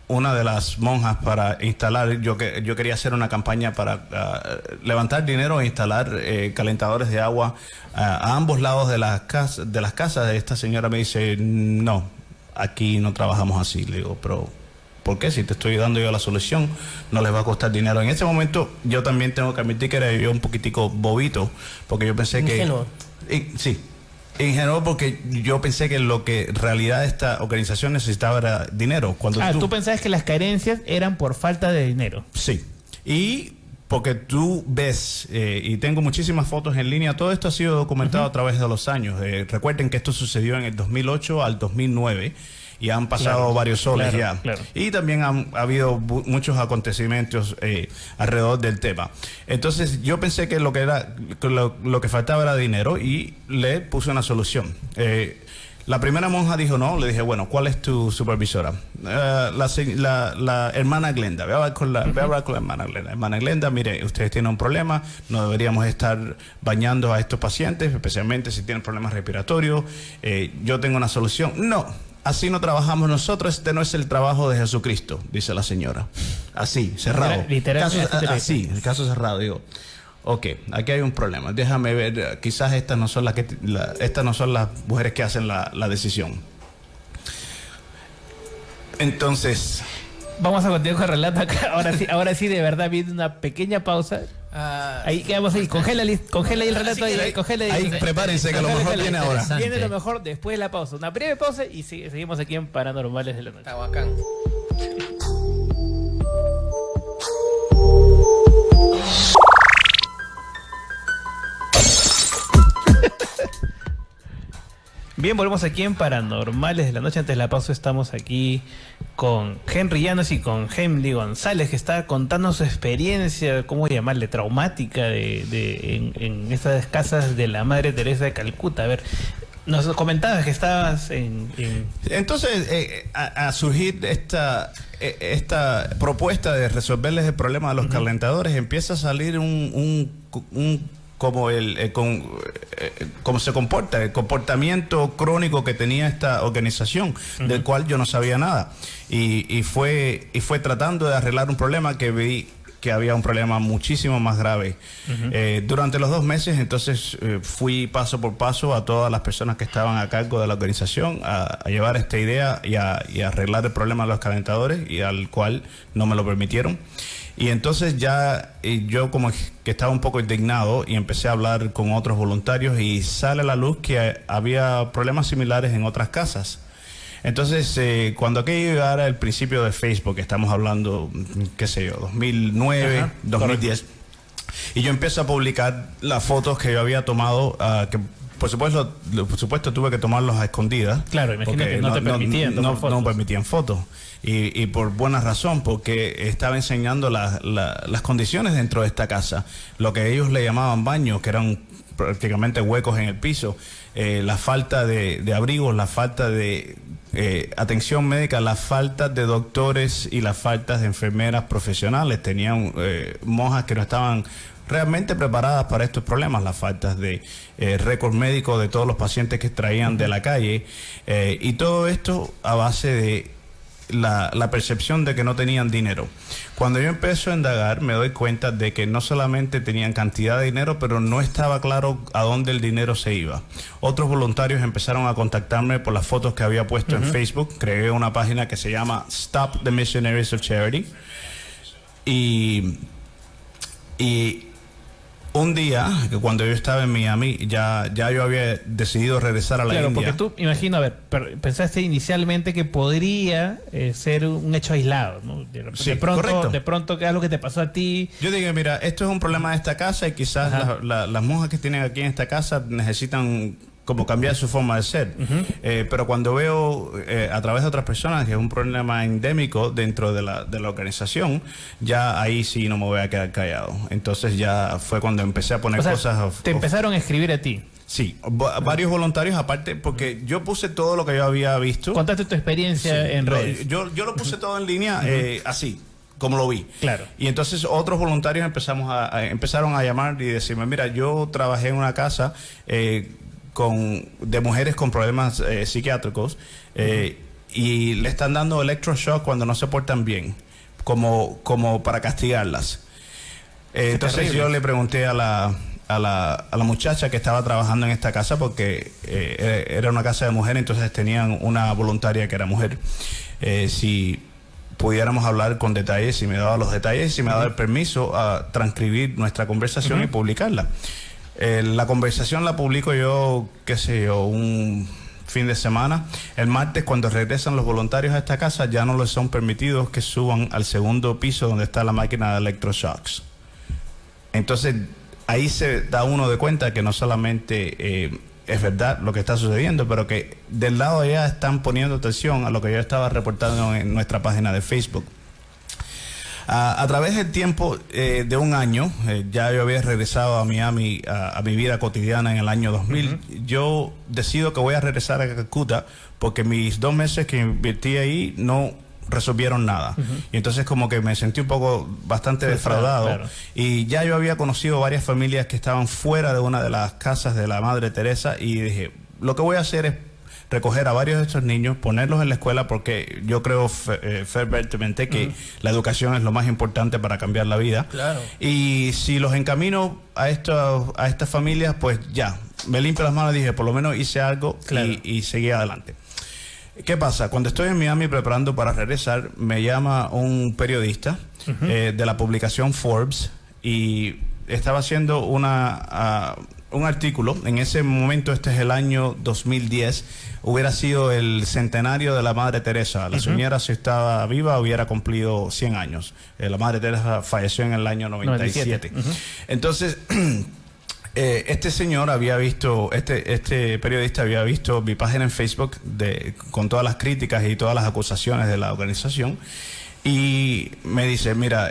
una de las monjas para instalar, yo quería hacer una campaña para levantar dinero e instalar calentadores de agua a ambos lados de las casas, esta señora me dice, no, aquí no trabajamos así. Le digo, pero ¿por qué? Si te estoy dando yo la solución, no les va a costar dinero. En ese momento yo también tengo que admitir que era yo un poquitico bobito, porque yo pensé ingenuo. Sí, ingenuo, porque yo pensé que lo que en realidad esta organización necesitaba era dinero. Cuando tú pensabas que las carencias eran por falta de dinero. Sí, y porque tú ves, y tengo muchísimas fotos en línea, todo esto ha sido documentado a través de los años. Recuerden que esto sucedió en el 2008 al 2009. Y han pasado varios soles ya. Y también ha habido muchos acontecimientos alrededor del tema. Entonces yo pensé que lo que faltaba era dinero y le puse una solución. La primera monja dijo no, le dije, bueno, ¿cuál es tu supervisora? La hermana Glenda. Voy a hablar con la hermana Glenda. Hermana Glenda, mire, ustedes tienen un problema, no deberíamos estar bañando a estos pacientes, especialmente si tienen problemas respiratorios. Yo tengo una solución. No. Así no trabajamos nosotros, este no es el trabajo de Jesucristo, dice la señora. Así, cerrado. Literalmente. Así, el caso cerrado. Digo, ok, aquí hay un problema. Déjame ver, quizás estas no son las mujeres que hacen la decisión. Entonces... Vamos a continuar con el relato acá. Ahora sí, de verdad, viene una pequeña pausa. Ahí quedamos ahí. Congela ahí el relato. Ahí prepárense que lo mejor viene ahora. Viene lo mejor después de la pausa. Una breve pausa y seguimos aquí en Paranormales de la Noche. Está bacán. Bien, volvemos aquí en Paranormales de la Noche. Antes de la pausa estamos aquí con Henry Llanos y con Henry González, que está contando su experiencia, ¿cómo llamarle? Traumática en estas casas de la Madre Teresa de Calcuta. A ver, nos comentabas que estabas Entonces, a surgir esta propuesta de resolverles el problema de los calentadores, empieza a salir cómo se comporta, el comportamiento crónico que tenía esta organización, del cual yo no sabía nada. Y fue tratando de arreglar un problema que vi que había un problema muchísimo más grave. Durante los 2 meses, entonces, fui paso por paso a todas las personas que estaban a cargo de la organización a llevar esta idea y a arreglar el problema de los calentadores, y al cual no me lo permitieron. Y entonces yo como que estaba un poco indignado y empecé a hablar con otros voluntarios y sale a la luz que había problemas similares en otras casas. Entonces, cuando aquello llegara al principio de Facebook, estamos hablando, qué sé yo, 2009, 2010, y yo empiezo a publicar las fotos que yo había tomado, que por supuesto tuve que tomarlos a escondidas. Claro, imagino que no te permitían tomar fotos. No permitían fotos. y por buena razón, porque estaba enseñando las condiciones dentro de esta casa, lo que ellos le llamaban baños, que eran prácticamente huecos en el piso, la falta de abrigos, la falta de atención médica, la falta de doctores y las faltas de enfermeras profesionales. Tenían monjas que no estaban realmente preparadas para estos problemas, las faltas de récord médico de todos los pacientes que traían de la calle, y todo esto a base de la percepción de que no tenían dinero. Cuando yo empiezo a indagar, me doy cuenta de que no solamente tenían cantidad de dinero, pero no estaba claro a dónde el dinero se iba. Otros voluntarios empezaron a contactarme por las fotos que había puesto en Facebook. Creé una página que se llama Stop the Missionaries of Charity. Y un día, que cuando yo estaba en Miami, ya yo había decidido regresar a la India. Claro, porque tú, imagino, a ver, pensaste inicialmente que podría ser un hecho aislado, ¿no? Sí, correcto. De pronto, ¿qué es lo que te pasó a ti? Yo dije, mira, esto es un problema de esta casa y quizás las monjas que tienen aquí en esta casa necesitan como cambiar su forma de ser. Pero cuando veo a través de otras personas que es un problema endémico dentro de la organización, ya ahí sí no me voy a quedar callado. Entonces ya fue cuando empecé a poner cosas... Te empezaron a escribir a ti. Sí, varios voluntarios aparte, porque yo puse todo lo que yo había visto. Contaste tu experiencia en redes. Yo lo puse todo en línea, así como lo vi. Claro. Y entonces otros voluntarios empezaron a llamar y decirme, mira, yo trabajé en una casa de mujeres con problemas psiquiátricos y le están dando electroshock cuando no se portan bien, como para castigarlas. Entonces yo le pregunté a la muchacha que estaba trabajando en esta casa, porque era una casa de mujeres, entonces tenían una voluntaria que era mujer, si pudiéramos hablar con detalles, si me daba los detalles, si me daba el permiso a transcribir nuestra conversación y publicarla. La conversación la publico yo, qué sé yo, un fin de semana. El martes, cuando regresan los voluntarios a esta casa, ya no les son permitidos que suban al segundo piso donde está la máquina de electroshocks. Entonces, ahí se da uno de cuenta que no solamente es verdad lo que está sucediendo, pero que del lado de allá están poniendo atención a lo que yo estaba reportando en nuestra página de Facebook. A través del tiempo de un año, ya yo había regresado a Miami a mi vida cotidiana en el año 2000. Yo decido que voy a regresar a Calcuta porque mis 2 meses que invertí ahí no resolvieron nada. Y entonces como que me sentí bastante defraudado. Claro. Y ya yo había conocido varias familias que estaban fuera de una de las casas de la Madre Teresa y dije, lo que voy a hacer es recoger a varios de estos niños, ponerlos en la escuela, porque yo creo fervientemente que la educación es lo más importante para cambiar la vida. Claro. Y si los encamino a estas familias, pues ya, me limpio las manos y dije, por lo menos hice algo. Claro. y seguí adelante. ¿Qué pasa? Cuando estoy en Miami preparando para regresar, me llama un periodista de la publicación Forbes y estaba haciendo un artículo. En ese momento, este es el año 2010, hubiera sido el centenario de la Madre Teresa. La señora, si estaba viva, hubiera cumplido 100 años. La Madre Teresa falleció en el año 97. Entonces, este señor había visto, este periodista había visto mi página en Facebook con todas las críticas y todas las acusaciones de la organización. Y me dice, mira,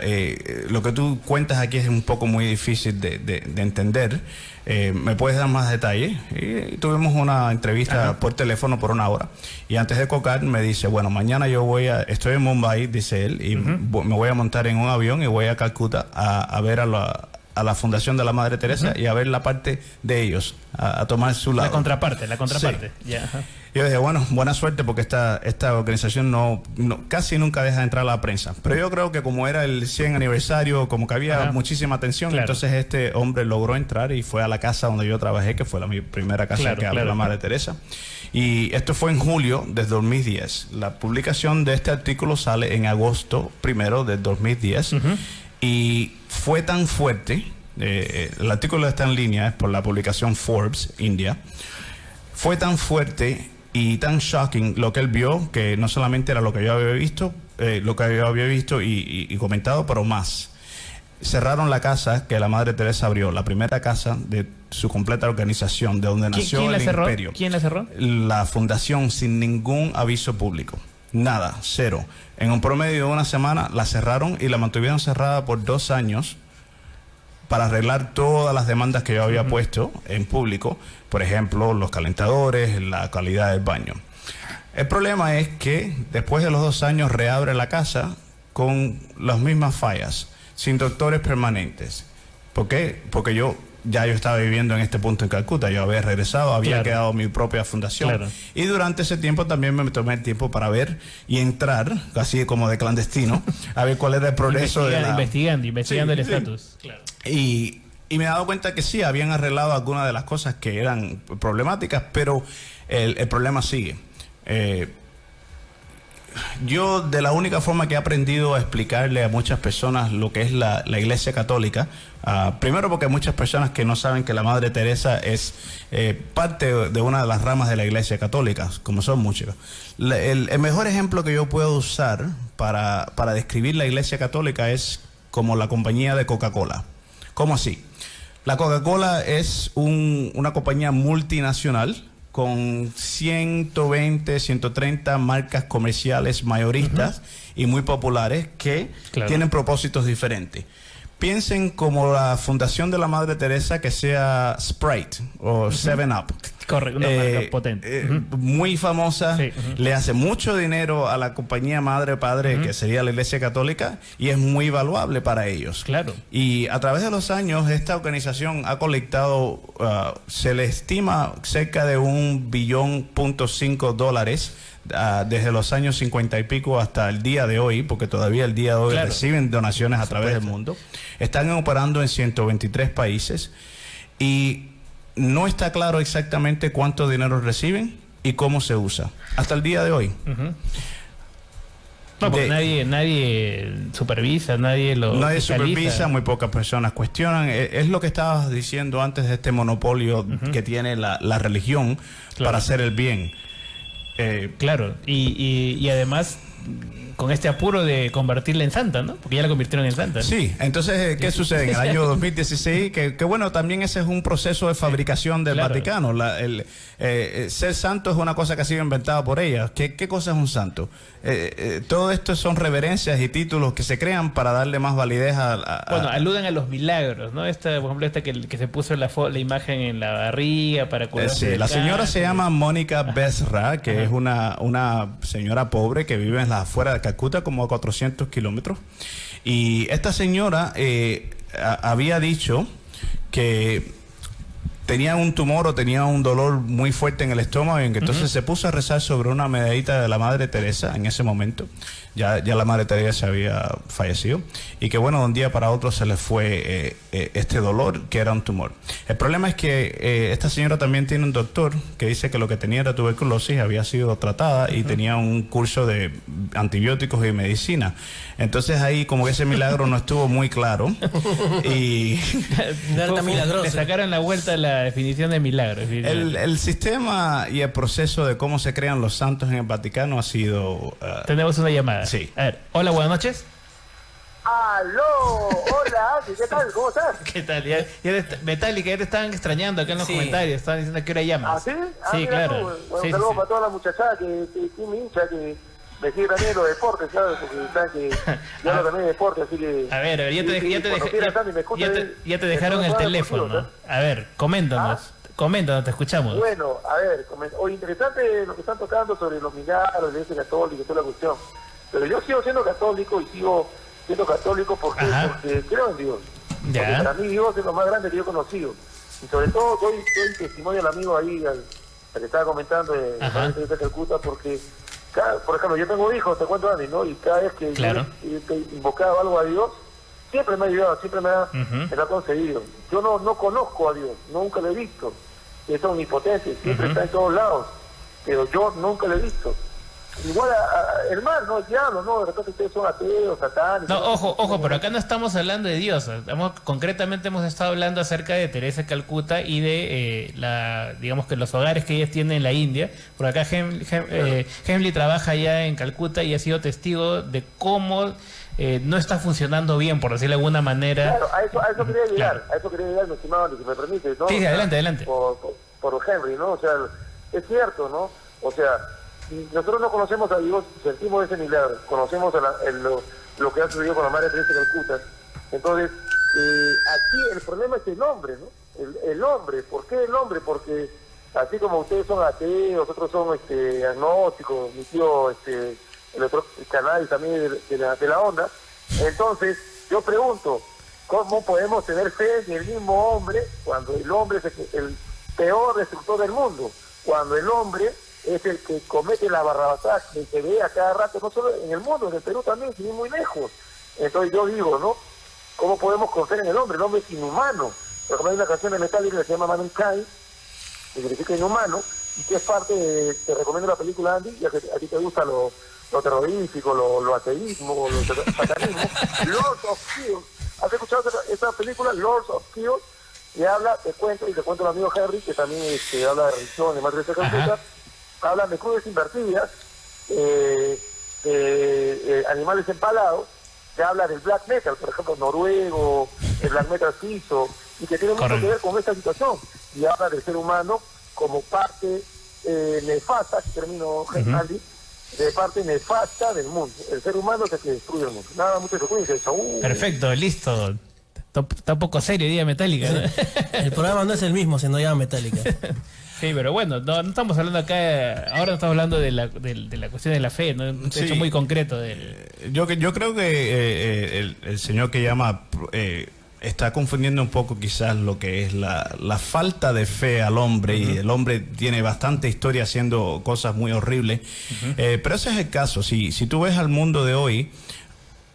lo que tú cuentas aquí es un poco muy difícil de entender. ¿Me puedes dar más detalles? Y tuvimos una entrevista por teléfono por 1 hora. Y antes de cocar me dice, bueno, mañana estoy en Mumbai, dice él, y me voy a montar en un avión y voy a Calcuta a ver a la Fundación de la Madre Teresa y a ver la parte de ellos, a tomar su lado. La contraparte. Sí. Yeah. Yo dije, bueno, buena suerte, porque esta organización casi nunca deja de entrar a la prensa. Pero yo creo que como era el 100 aniversario, como que había muchísima atención, entonces este hombre logró entrar y fue a la casa donde yo trabajé, que fue mi primera casa que abrió la Madre Teresa. Y esto fue en julio de 2010. La publicación de este artículo sale en agosto 1 de 2010. Y fue tan fuerte, el artículo está en línea, es por la publicación Forbes, India. Fue tan fuerte y tan shocking lo que él vio, que no solamente era lo que yo había visto, y comentado, pero más. Cerraron la casa que la Madre Teresa abrió, la primera casa de su completa organización, de donde nació el imperio. ¿Quién la cerró? La fundación, sin ningún aviso público. Nada, cero. En un promedio de una semana la cerraron y la mantuvieron cerrada por 2 años para arreglar todas las demandas que yo había puesto en público, por ejemplo, los calentadores, la calidad del baño. El problema es que después de los 2 años reabre la casa con las mismas fallas, sin doctores permanentes. ¿Por qué? Porque yo estaba viviendo en este punto en Calcuta, yo había regresado, había creado mi propia fundación. Y durante ese tiempo también me tomé el tiempo para ver y entrar, así como de clandestino, a ver cuál era el progreso investigando el estatus. Y me he dado cuenta que sí, habían arreglado algunas de las cosas que eran problemáticas, pero el problema sigue. Yo de la única forma que he aprendido a explicarle a muchas personas lo que es la Iglesia Católica, primero porque hay muchas personas que no saben que la Madre Teresa es parte de una de las ramas de la Iglesia Católica, como son muchas. El mejor ejemplo que yo puedo usar para describir la Iglesia Católica es como la compañía de Coca-Cola. ¿Cómo así? La Coca-Cola es una compañía multinacional con 120, 130 marcas comerciales mayoristas y muy populares que tienen propósitos diferentes. Piensen como la fundación de la Madre Teresa, que sea Sprite o 7-Up. Correcto, una marca potente. Muy famosa, le hace mucho dinero a la compañía madre-padre, que sería la Iglesia Católica, y es muy valuable para ellos. Claro. Y a través de los años, esta organización ha colectado, se le estima cerca de $1.5 billion desde los años 50 y pico hasta el día de hoy, porque todavía el día de hoy reciben donaciones a través del mundo. Están operando en 123 países y no está claro exactamente cuánto dinero reciben y cómo se usa hasta el día de hoy. No, porque nadie supervisa, nadie supervisa, muy pocas personas cuestionan. Es lo que estabas diciendo antes de este monopolio que tiene la religión para hacer el bien. Y además con este apuro de convertirla en santa, ¿no? Porque ya la convirtieron en santa, ¿no? Sí, entonces, ¿qué sucede? En el año 2016, que bueno, también ese es un proceso de fabricación del Vaticano. Ser santo es una cosa que ha sido inventada por ella. ¿Qué cosa es un santo? Todo esto son reverencias y títulos que se crean para darle más validez Bueno, aluden a los milagros, ¿no? Por ejemplo, que se puso la imagen en la barriga para curarse del la señora cáncer. se llama Mónica Besra, que es una señora pobre que vive en las afueras de Calcuta, como a 400 kilómetros. Y esta señora había dicho que tenía un tumor o tenía un dolor muy fuerte en el estómago, y que entonces se puso a rezar sobre una medallita de la Madre Teresa en ese momento. Ya la Madre Teresa había fallecido, y que bueno, de un día para otro se le fue este dolor, que era un tumor. El problema es que esta señora también tiene un doctor que dice que lo que tenía era tuberculosis, había sido tratada y tenía un curso de antibióticos y medicina. Entonces ahí como que ese milagro no estuvo muy claro y le sacaron la vuelta a la definición de milagro. El sistema y el proceso de cómo se crean los santos en el Vaticano ha sido... Tenemos una llamada. Sí. A ver, hola, buenas noches. ¡Aló! Hola, ¿qué tal? ¿Cómo estás? ¿Qué tal? Metallica, ya te estaban extrañando acá en los comentarios. Estaban diciendo que hora llamas. ¿Ah, sí? Sí, mira claro. Tú, bueno, un saludo para toda la muchachada que me hincha, que me sigue también los deportes, ¿sabes? Porque saben que yo hablo también de deporte, así que... A ver, ya te dejaron el teléfono, ¿no? A ver, coméntanos, te escuchamos. Bueno, a ver, interesante lo que están tocando sobre los milagros, la Iglesia Católica y toda la cuestión. Pero yo sigo siendo católico y sigo siendo católico porque creo en Dios. Porque para mí Dios es lo más grande que yo he conocido. Y sobre todo doy testimonio al amigo ahí, al que estaba comentando de Calcuta, porque, por ejemplo, yo tengo hijos, te cuento Andy, ¿no? Y cada vez que yo he invocado algo a Dios, siempre me ha ayudado, siempre me lo ha concedido. Yo no conozco a Dios, nunca lo he visto. Es omnipotente, siempre está en todos lados, pero yo nunca lo he visto. Igual el mal, no el diablo, no, de repente ustedes son ateos, satánicos. No, ojo, pero acá no estamos hablando de Dios. Concretamente hemos estado hablando acerca de Teresa de Calcuta y de digamos que los hogares que ellas tienen en la India. Por acá Hemley trabaja allá en Calcuta y ha sido testigo de cómo no está funcionando bien, por decirlo de alguna manera. Claro, a eso quería llegar, mi estimado, si me permite, ¿no? Sí, adelante. Por Henry, ¿no? O sea, es cierto, ¿no? O sea, nosotros no conocemos a Dios, sentimos ese milagro, conocemos lo que ha sucedido con la Madre Teresa de Calcuta. Entonces, aquí el problema es el hombre, ¿no? El hombre. ¿Por qué el hombre? Porque así como ustedes son ateos, otros son agnósticos, mi tío, el otro canal también de la onda. Entonces, yo pregunto, ¿cómo podemos tener fe en el mismo hombre cuando el hombre es el peor destructor del mundo? Cuando el hombre es el que comete la barrabasada que se ve a cada rato, no solo en el mundo, en el Perú también, sin ir muy lejos. Entonces yo digo, ¿no? ¿Cómo podemos confiar en el hombre? El hombre es inhumano. Por ejemplo, hay una canción de Metallica que se llama Mankind, que significa inhumano, y que es parte de, te recomiendo la película, Andy, ya que a ti te gusta lo terrorífico, lo ateísmo, lo satanismo. Lords of Chaos. ¿Has escuchado esa película, Lords of Chaos? Y habla, te cuento el amigo Henry, que también habla de religión, de Madre Teresa de Calcuta, hablan de cruces invertidas, animales empalados, que habla del black metal, por ejemplo, noruego, el black metal suizo, y que tiene mucho que ver con esta situación. Y habla del ser humano como parte nefasta, que termino, Andy, de parte nefasta del mundo. El ser humano es el que destruye el mundo. Nada, mucho se puede decir. Perfecto, listo. Está un poco serio día Metallica, ¿no? El programa no es el mismo, se no llama Metallica. Sí, pero bueno, no estamos hablando acá, ahora estamos hablando de la cuestión de la fe, ¿no? Un hecho muy concreto. Yo creo que el señor que llama está confundiendo un poco quizás lo que es la falta de fe al hombre, y el hombre tiene bastante historia haciendo cosas muy horribles, pero ese es el caso. Si tú ves al mundo de hoy,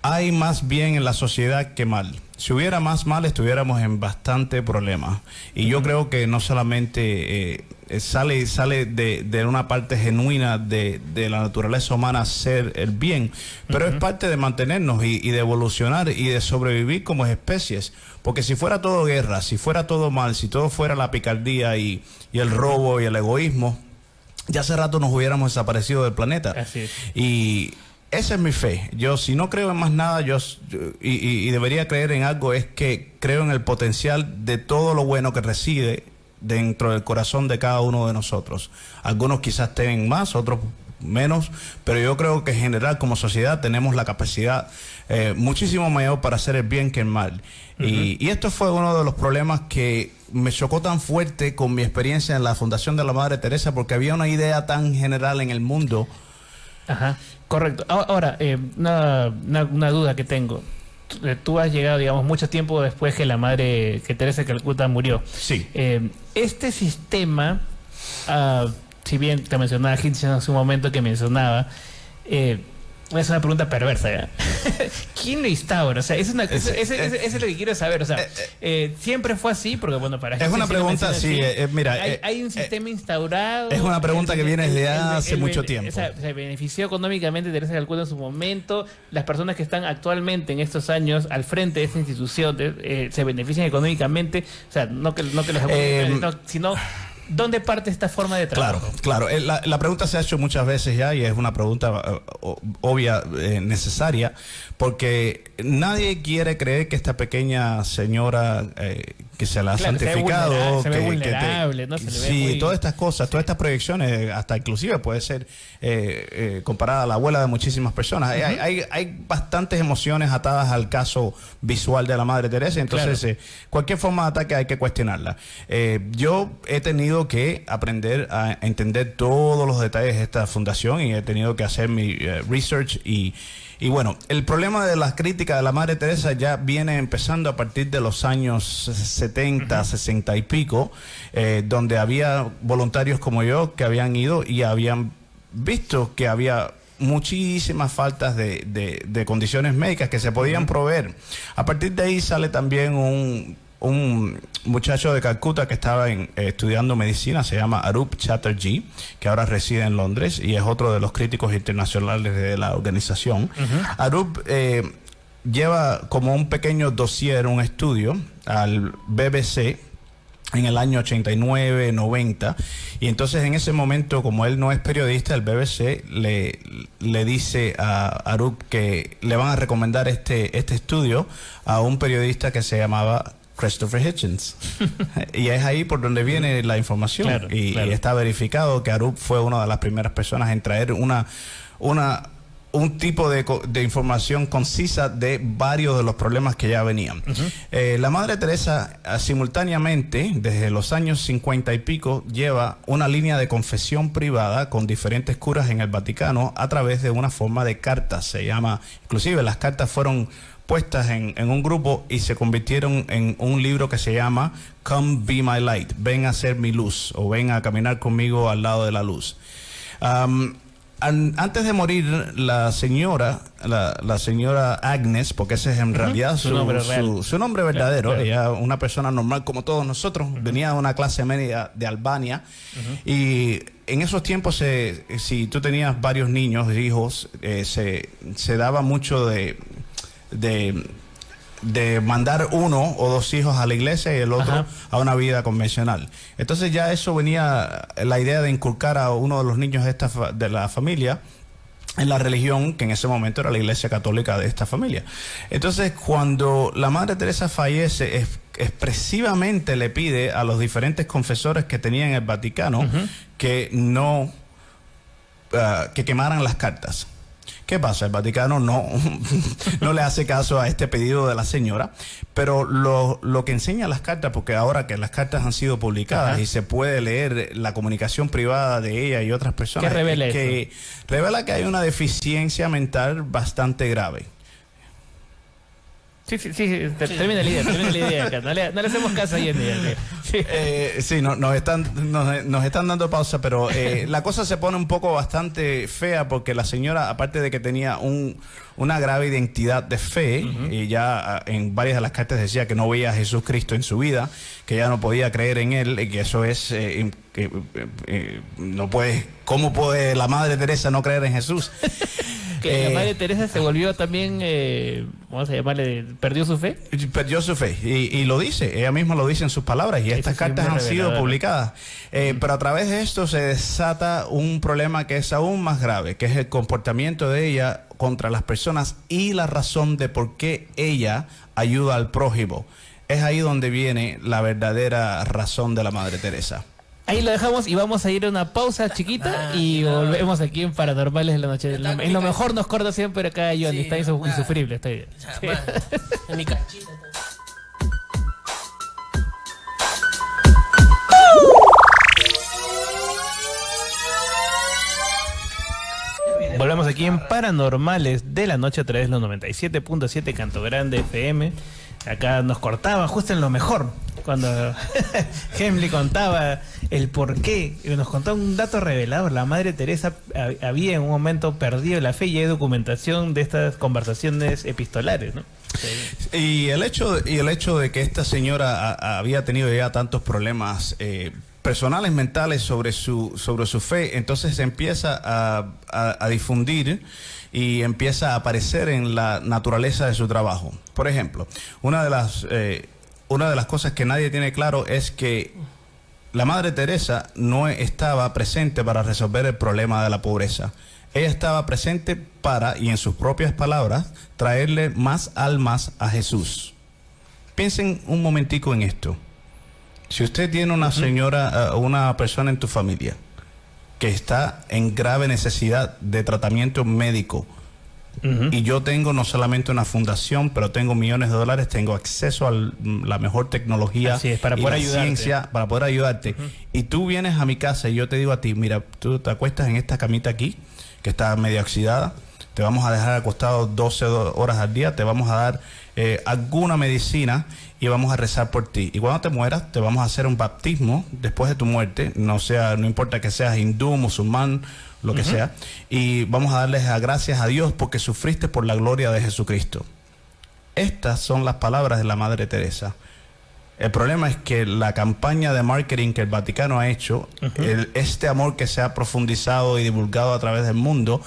hay más bien en la sociedad que mal. Si hubiera más mal, estuviéramos en bastante problemas. Y yo creo que no solamente sale de una parte genuina de la naturaleza humana hacer el bien, pero es parte de mantenernos y de evolucionar y de sobrevivir como especies. Porque si fuera todo guerra, si fuera todo mal, si todo fuera la picardía y el robo y el egoísmo, ya hace rato nos hubiéramos desaparecido del planeta. Así es. Y esa es mi fe. Yo, si no creo en más nada, y debería creer en algo, es que creo en el potencial de todo lo bueno que reside dentro del corazón de cada uno de nosotros. Algunos quizás tengan más, otros menos, pero yo creo que en general como sociedad tenemos la capacidad muchísimo mayor para hacer el bien que el mal. Y esto fue uno de los problemas que me chocó tan fuerte con mi experiencia en la Fundación de la Madre Teresa, porque había una idea tan general en el mundo. Ajá, correcto. Ahora, una duda que tengo. Tú has llegado, digamos, mucho tiempo después que que Teresa de Calcuta murió. Sí. Este sistema, si bien te mencionaba Hitchens hace un momento que mencionaba, es una pregunta perversa, ¿ya? ¿Quién lo instaura? O sea, eso es lo que quiero saber. O sea, siempre fue así, porque bueno, para es una pregunta, sí, mira, hay un sistema instaurado. Es una pregunta que viene desde hace mucho tiempo. O sea, se benefició económicamente Teresa de Calcuta en su momento. Las personas que están actualmente en estos años al frente de esta institución se benefician económicamente. O sea, no que los sino ¿dónde parte esta forma de trabajo? Claro. La pregunta se ha hecho muchas veces ya, y es una pregunta obvia, necesaria, porque nadie quiere creer que esta pequeña señora que se la ha santificado, se ve vulnerable, ¿no? Se le ve sí, todas estas cosas, todas estas proyecciones, hasta inclusive puede ser comparada a la abuela de muchísimas personas. Hay bastantes emociones atadas al caso visual de la Madre Teresa, entonces cualquier forma de ataque hay que cuestionarla. Yo he tenido que aprender a entender todos los detalles de esta fundación, y he tenido que hacer mi research, y bueno, el problema de las críticas de la Madre Teresa ya viene empezando a partir de los años 70, 60 y pico, donde había voluntarios como yo que habían ido y habían visto que había muchísimas faltas de condiciones médicas que se podían proveer. A partir de ahí sale también un muchacho de Calcuta que estaba estudiando medicina, se llama Arup Chatterjee, que ahora reside en Londres y es otro de los críticos internacionales de la organización. Arup lleva como un pequeño dossier, un estudio al BBC en el año 89, 90, y entonces en ese momento, como él no es periodista, el BBC le dice a Arup que le van a recomendar este estudio a un periodista que se llamaba Christopher Hitchens. Y es ahí por donde viene la información. Claro, y está verificado que Arup fue una de las primeras personas en traer un tipo de información concisa de varios de los problemas que ya venían. La Madre Teresa simultáneamente, desde los años 50 y pico, lleva una línea de confesión privada con diferentes curas en el Vaticano a través de una forma de cartas. Se llama, inclusive las cartas fueron puestas en un grupo y se convirtieron en un libro que se llama Come Be My Light, ven a ser mi luz, o ven a caminar conmigo al lado de la luz. Antes de morir, la señora Agnes, porque ese es en realidad su nombre verdadero, claro. Ella, una persona normal como todos nosotros, venía de una clase media de Albania, y en esos tiempos, si tú tenías varios niños, hijos, se daba mucho de mandar uno o dos hijos a la iglesia y el otro a una vida convencional. Entonces ya eso venía, la idea de inculcar a uno de los niños de la familia en la religión, que en ese momento era la iglesia católica de esta familia. Entonces, cuando la Madre Teresa fallece, expresivamente le pide a los diferentes confesores que tenía en el Vaticano que no que quemaran las cartas. ¿Qué pasa? El Vaticano no le hace caso a este pedido de la señora, pero lo que enseña las cartas, porque ahora que las cartas han sido publicadas y se puede leer la comunicación privada de ella y otras personas, ¿qué revela revela que hay una deficiencia mental bastante grave. Sí, termina la idea acá. No le hacemos caso ahí en día. Sí, nos están dando pausa, pero la cosa se pone un poco bastante fea porque la señora, aparte de que tenía una grave identidad de fe, y ya en varias de las cartas decía que no veía a Jesucristo en su vida, que ya no podía creer en él, y que eso es no puede. ¿Cómo puede la Madre Teresa no creer en Jesús? Que la Madre Teresa se volvió también, vamos a llamarle, perdió su fe. Perdió su fe, y lo dice, ella misma lo dice en sus palabras, y estas cartas han sido publicadas. Pero a través de esto se desata un problema que es aún más grave, que es el comportamiento de ella contra las personas y la razón de por qué ella ayuda al prójimo. Es ahí donde viene la verdadera razón de la Madre Teresa. Ahí lo dejamos y vamos a ir a una pausa chiquita y volvemos aquí en Paranormales de la Noche. En lo mejor nos corta siempre acá Johnny, sí, está insufrible, está bien. Sí. En mi cachita. Volvemos aquí en Paranormales de la Noche a través de los 97.7 Canto Grande FM. Acá nos cortaba justo en lo mejor, cuando Hemley contaba el porqué, y nos contó un dato revelador. La Madre Teresa había en un momento perdido la fe, y hay documentación de estas conversaciones epistolares, ¿no? Sí. Y el hecho de que esta señora había tenido ya tantos problemas personales, mentales sobre su fe, entonces se empieza a difundir y empieza a aparecer en la naturaleza de su trabajo. Por ejemplo, una de las cosas que nadie tiene claro es que la Madre Teresa no estaba presente para resolver el problema de la pobreza. Ella estaba presente para, y en sus propias palabras, traerle más almas a Jesús. Piensen un momentico en esto. Si usted tiene una señora, una persona en tu familia que está en grave necesidad de tratamiento médico, y yo tengo no solamente una fundación, pero tengo millones de dólares, tengo acceso a la mejor tecnología para y poder la ciencia para poder ayudarte, y tú vienes a mi casa y yo te digo a ti, mira, tú te acuestas en esta camita aquí, que está medio oxidada, te vamos a dejar acostado 12 horas al día, te vamos a dar alguna medicina y vamos a rezar por ti. Y cuando te mueras, te vamos a hacer un bautismo después de tu muerte, no importa que seas hindú, musulmán, lo que sea, y vamos a darles gracias a Dios porque sufriste por la gloria de Jesucristo. Estas son las palabras de la Madre Teresa. El problema es que la campaña de marketing que el Vaticano ha hecho, este amor que se ha profundizado y divulgado a través del mundo,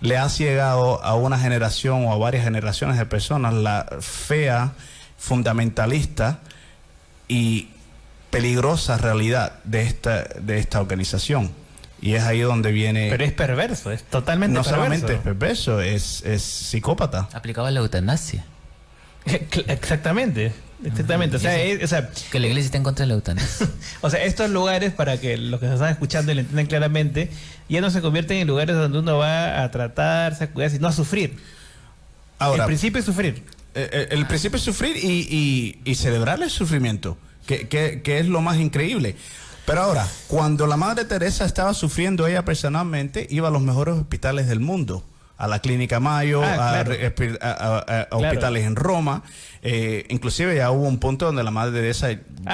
le ha ciegado a una generación o a varias generaciones de personas la fea, fundamentalista y peligrosa realidad de esta organización. Y es ahí donde viene... Pero es perverso, es totalmente perverso. No solamente es perverso, es psicópata. Aplicaba la eutanasia. Exactamente. O sea, que la iglesia está en contra de la eutanasia. O sea, estos lugares, para que los que nos están escuchando lo entiendan claramente, ya no se convierten en lugares donde uno va a tratarse, a cuidarse, no a sufrir. Ahora, el principio es sufrir. El principio es sufrir y celebrar el sufrimiento, que es lo más increíble. Pero ahora, cuando la Madre Teresa estaba sufriendo, ella personalmente iba a los mejores hospitales del mundo. A la Clínica Mayo, a hospitales en Roma. Inclusive ya hubo un punto donde la Madre Teresa...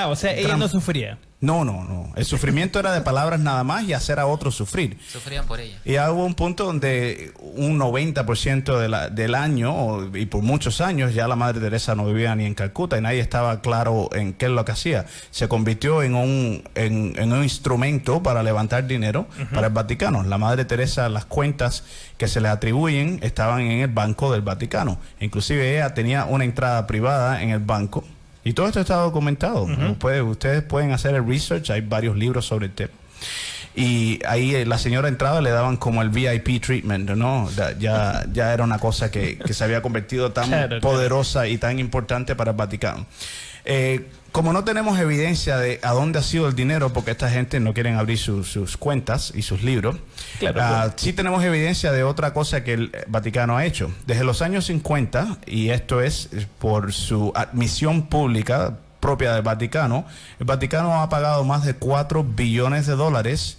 o sea, ella no sufría. No. El sufrimiento era de palabras nada más y hacer a otros sufrir. Sufrían por ella. Y ya hubo un punto donde un 90% del año, y por muchos años, ya la Madre Teresa no vivía ni en Calcuta y nadie estaba claro en qué es lo que hacía. Se convirtió en un instrumento para levantar dinero para el Vaticano. La Madre Teresa, las cuentas que se le atribuyen estaban en el Banco del Vaticano. Inclusive ella tenía una entrada privada en el banco. Y todo esto está documentado. Ustedes pueden hacer el research, hay varios libros sobre el tema. Y ahí la señora entraba, le daban como el VIP treatment, ¿no? Ya era una cosa que se había convertido tan poderosa y tan importante para el Vaticano. Como no tenemos evidencia de a dónde ha sido el dinero, porque esta gente no quieren abrir sus cuentas y sus libros, sí tenemos evidencia de otra cosa que el Vaticano ha hecho. Desde los años 50, y esto es por su admisión pública propia del Vaticano, el Vaticano ha pagado más de $4 billones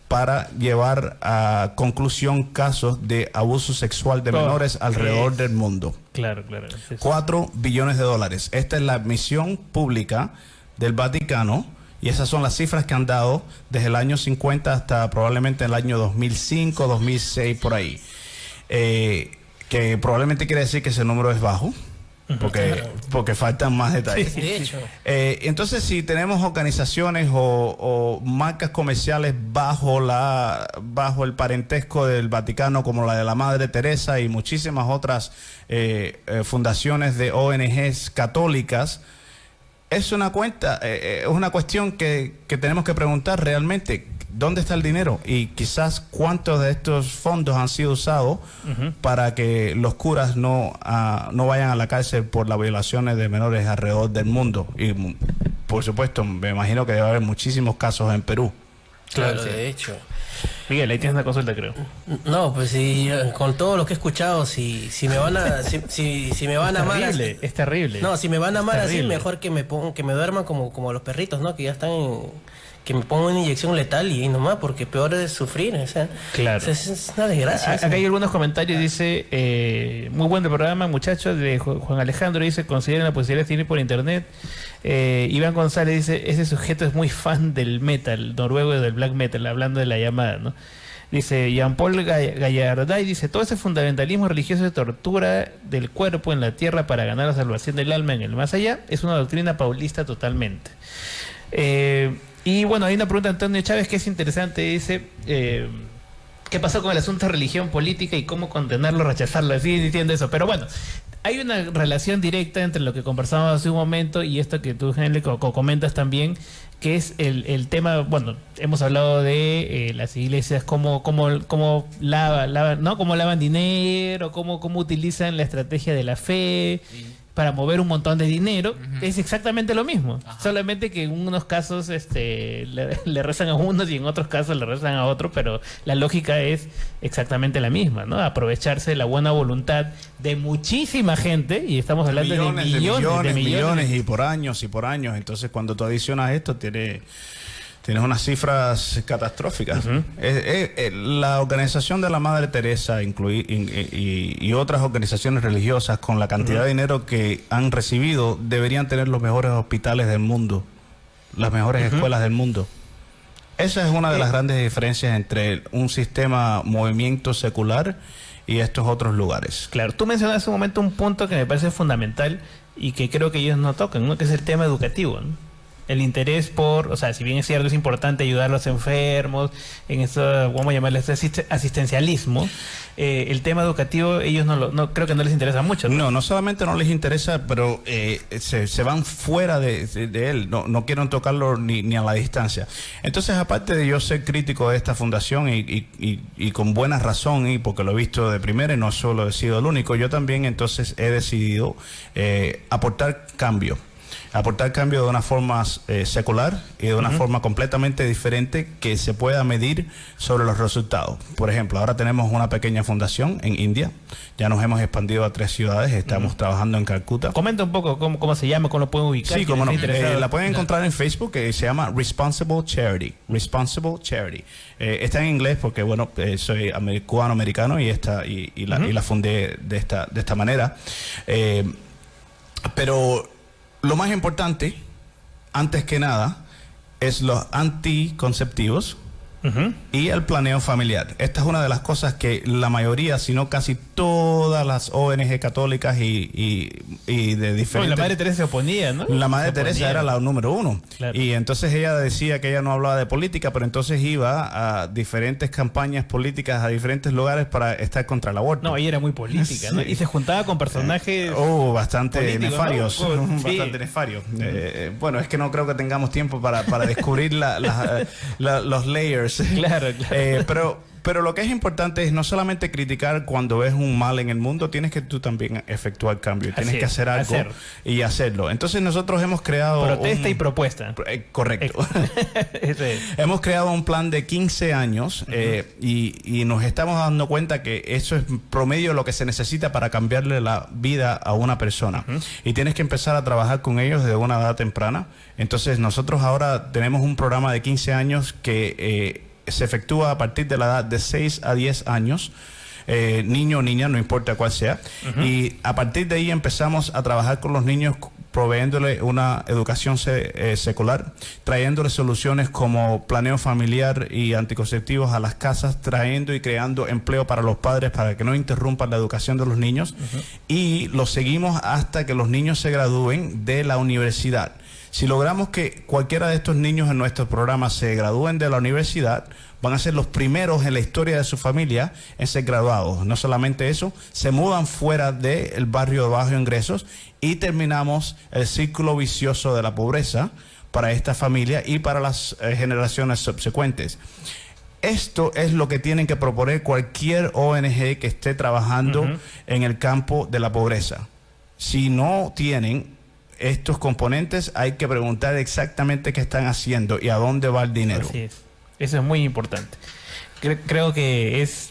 para llevar a conclusión casos de abuso sexual de menores alrededor del mundo. Claro. $4 billones. Esta es la admisión pública del Vaticano y esas son las cifras que han dado desde el año 50 hasta probablemente el año 2005, 2006, por ahí. Que probablemente quiere decir que ese número es bajo. Porque faltan más detalles. Sí, de hecho. Entonces, si tenemos organizaciones o marcas comerciales bajo el parentesco del Vaticano, como la de la Madre Teresa y muchísimas otras fundaciones de ONGs católicas, es una cuestión que tenemos que preguntar realmente. ¿Dónde está el dinero? Y quizás cuántos de estos fondos han sido usados para que los curas no vayan a la cárcel por las violaciones de menores alrededor del mundo. Y por supuesto, me imagino que debe haber muchísimos casos en Perú. Claro, de hecho. Miguel, ahí tienes una consulta, creo. No, pues sí, con todo lo que he escuchado, si me van a si me van a amar así, es terrible. No, si me van a amar así, mejor que me duerman como los perritos, ¿no? Que ya están que me pongan una inyección letal y nomás, porque peor es sufrir, o sea, claro. Es una desgracia. Acá hay algunos comentarios, dice, muy buen programa, muchachos, de Juan Alejandro, dice, consideren la posibilidad de ir por internet. Iván González dice, ese sujeto es muy fan del metal, noruego del black metal, hablando de La Llamada, ¿no? Dice Jean-Paul Gallarday, dice, todo ese fundamentalismo religioso de tortura del cuerpo en la tierra para ganar la salvación del alma en el más allá, es una doctrina paulista totalmente. Y bueno, hay una pregunta de Antonio Chávez que es interesante, dice, ¿qué pasó con el asunto de religión política y cómo condenarlo, rechazarlo? Así diciendo eso, pero bueno, hay una relación directa entre lo que conversamos hace un momento y esto que tú, Henry, comentas también, que es el tema, bueno, hemos hablado de las iglesias, cómo lavan, ¿no? Cómo lavan dinero, cómo utilizan la estrategia de la fe para mover un montón de dinero. Es exactamente lo mismo. Solamente que en unos casos le rezan a unos y en otros casos le rezan a otros, pero la lógica es exactamente la misma, ¿no? Aprovecharse de la buena voluntad de muchísima gente, y estamos hablando de millones y por años. Entonces, cuando tú adicionas esto, tienes unas cifras catastróficas. La organización de la Madre Teresa y otras organizaciones religiosas, con la cantidad de dinero que han recibido, deberían tener los mejores hospitales del mundo, las mejores escuelas del mundo. Esa es una de las grandes diferencias entre un sistema movimiento secular y estos otros lugares. Claro, tú mencionaste hace un momento un punto que me parece fundamental y que creo que ellos no tocan, ¿no? Que es el tema educativo, ¿no? el interés por, o sea, si bien es cierto, es importante ayudar a los enfermos, en eso, vamos a llamarle asistencialismo, el tema educativo, ellos no creo que no les interesa mucho. No solamente no les interesa, pero se van fuera de él, no quieren tocarlo ni a la distancia. Entonces, aparte de yo ser crítico de esta fundación y con buena razón, y porque lo he visto de primera y no solo he sido el único, yo también entonces he decidido aportar cambio de una forma secular y de una forma completamente diferente que se pueda medir sobre los resultados. Por ejemplo, ahora tenemos una pequeña fundación en India, ya nos hemos expandido a 3 ciudades, estamos trabajando en Calcuta. Comenta un poco cómo se llama, cómo lo pueden ubicar. Sí, cómo no, la pueden encontrar en Facebook, que se llama Responsible Charity. Está en inglés porque, bueno, soy cubano-americano y la fundé de esta manera. Pero lo más importante, antes que nada, es los anticonceptivos y el planeo familiar. Esta es una de las cosas que la mayoría, si no casi todas las ONG católicas y de diferentes... La Madre Teresa se oponía, ¿no? La Madre Teresa era la número 1. Claro. Y entonces ella decía que ella no hablaba de política, pero entonces iba a diferentes campañas políticas, a diferentes lugares para estar contra el aborto. No, ella era muy política, ¿no? Y se juntaba con personajes... bastante nefarios. ¿No? Bastante nefarios. Bueno, es que no creo que tengamos tiempo para descubrir los layers. Claro. Pero lo que es importante es no solamente criticar cuando ves un mal en el mundo, tienes que tú también efectuar cambio. Tienes que hacer algo y hacerlo. Entonces nosotros hemos creado... Protesta y propuesta. Correcto. Hemos creado un plan de 15 años y nos estamos dando cuenta que eso es promedio lo que se necesita para cambiarle la vida a una persona. Y tienes que empezar a trabajar con ellos desde una edad temprana. Entonces nosotros ahora tenemos un programa de 15 años que... se efectúa a partir de la edad de 6 a 10 años, niño o niña, no importa cuál sea, y a partir de ahí empezamos a trabajar con los niños proveyéndole una educación secular, trayéndole soluciones como planeo familiar y anticonceptivos a las casas, trayendo y creando empleo para los padres para que no interrumpan la educación de los niños, y lo seguimos hasta que los niños se gradúen de la universidad. Si logramos que cualquiera de estos niños en nuestro programa se gradúen de la universidad, van a ser los primeros en la historia de su familia en ser graduados. No solamente eso, se mudan fuera del barrio de bajos ingresos y terminamos el círculo vicioso de la pobreza para esta familia y para las generaciones subsecuentes. Esto es lo que tienen que proponer cualquier ONG que esté trabajando en el campo de la pobreza. Si no tienen estos componentes, hay que preguntar exactamente qué están haciendo y a dónde va el dinero. Así es. Eso es muy importante. Creo que es...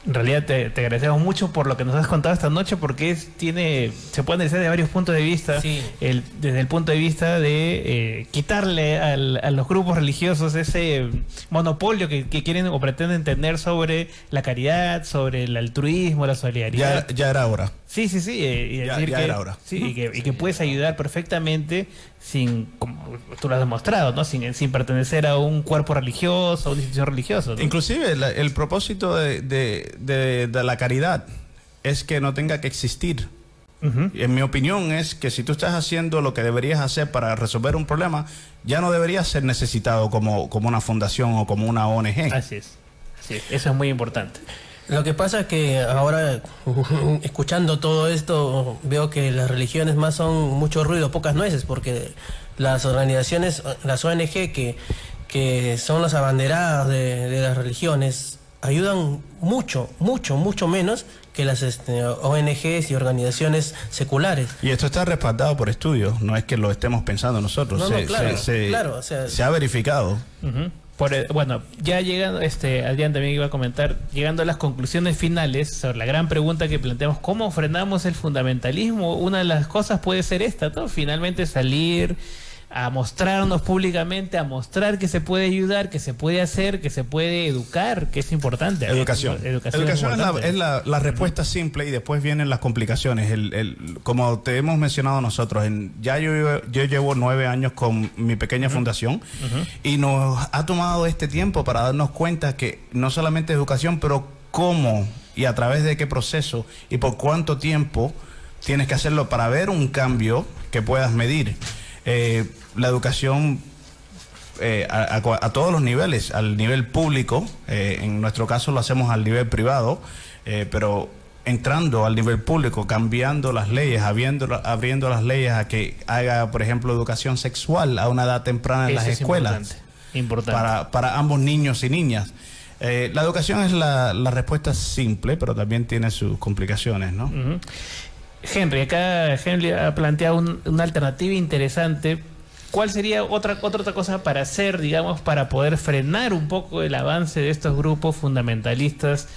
En realidad te agradecemos mucho por lo que nos has contado esta noche, porque se puede analizar de varios puntos de vista. Sí. Desde el punto de vista de quitarle a los grupos religiosos ese monopolio que quieren o pretenden tener sobre la caridad, sobre el altruismo, la solidaridad. Ya era hora. Sí. Y ya era hora. Sí, y que puedes ayudar perfectamente como tú lo has demostrado, ¿no? Sin pertenecer a un cuerpo religioso, a una institución religiosa, ¿no? Inclusive el propósito de la caridad es que no tenga que existir. En mi opinión es que si tú estás haciendo lo que deberías hacer para resolver un problema, ya no deberías ser necesitado como una fundación o como una ONG. Así es. Eso es muy importante. Lo que pasa es que ahora, escuchando todo esto, veo que las religiones más son mucho ruido, pocas nueces, porque las organizaciones, las ONG que son las abanderadas de las religiones, ayudan mucho menos que las ONGs y organizaciones seculares. Y esto está respaldado por estudios, no es que lo estemos pensando nosotros, se ha verificado. Bueno, ya llegando, Adrián también iba a comentar, llegando a las conclusiones finales sobre la gran pregunta que planteamos, ¿cómo frenamos el fundamentalismo? Una de las cosas puede ser esta, ¿no? Finalmente salir a mostrarnos públicamente, a mostrar que se puede ayudar, que se puede hacer, que se puede educar, que es importante. Educación es la respuesta simple, y después vienen las complicaciones. Como te hemos mencionado nosotros, yo llevo 9 años con mi pequeña fundación, y nos ha tomado este tiempo para darnos cuenta que no solamente educación, pero cómo y a través de qué proceso y por cuánto tiempo tienes que hacerlo para ver un cambio que puedas medir. la educación a todos los niveles, al nivel público, en nuestro caso lo hacemos al nivel privado, pero entrando al nivel público, cambiando las leyes, abriendo las leyes a que haga, por ejemplo, educación sexual a una edad temprana en las escuelas. Importante. Para ambos niños y niñas. La educación es la respuesta simple, pero también tiene sus complicaciones, ¿no? Henry, acá Henry ha planteado una alternativa interesante. ¿Cuál sería otra cosa para hacer, digamos, para poder frenar un poco el avance de estos grupos fundamentalistas,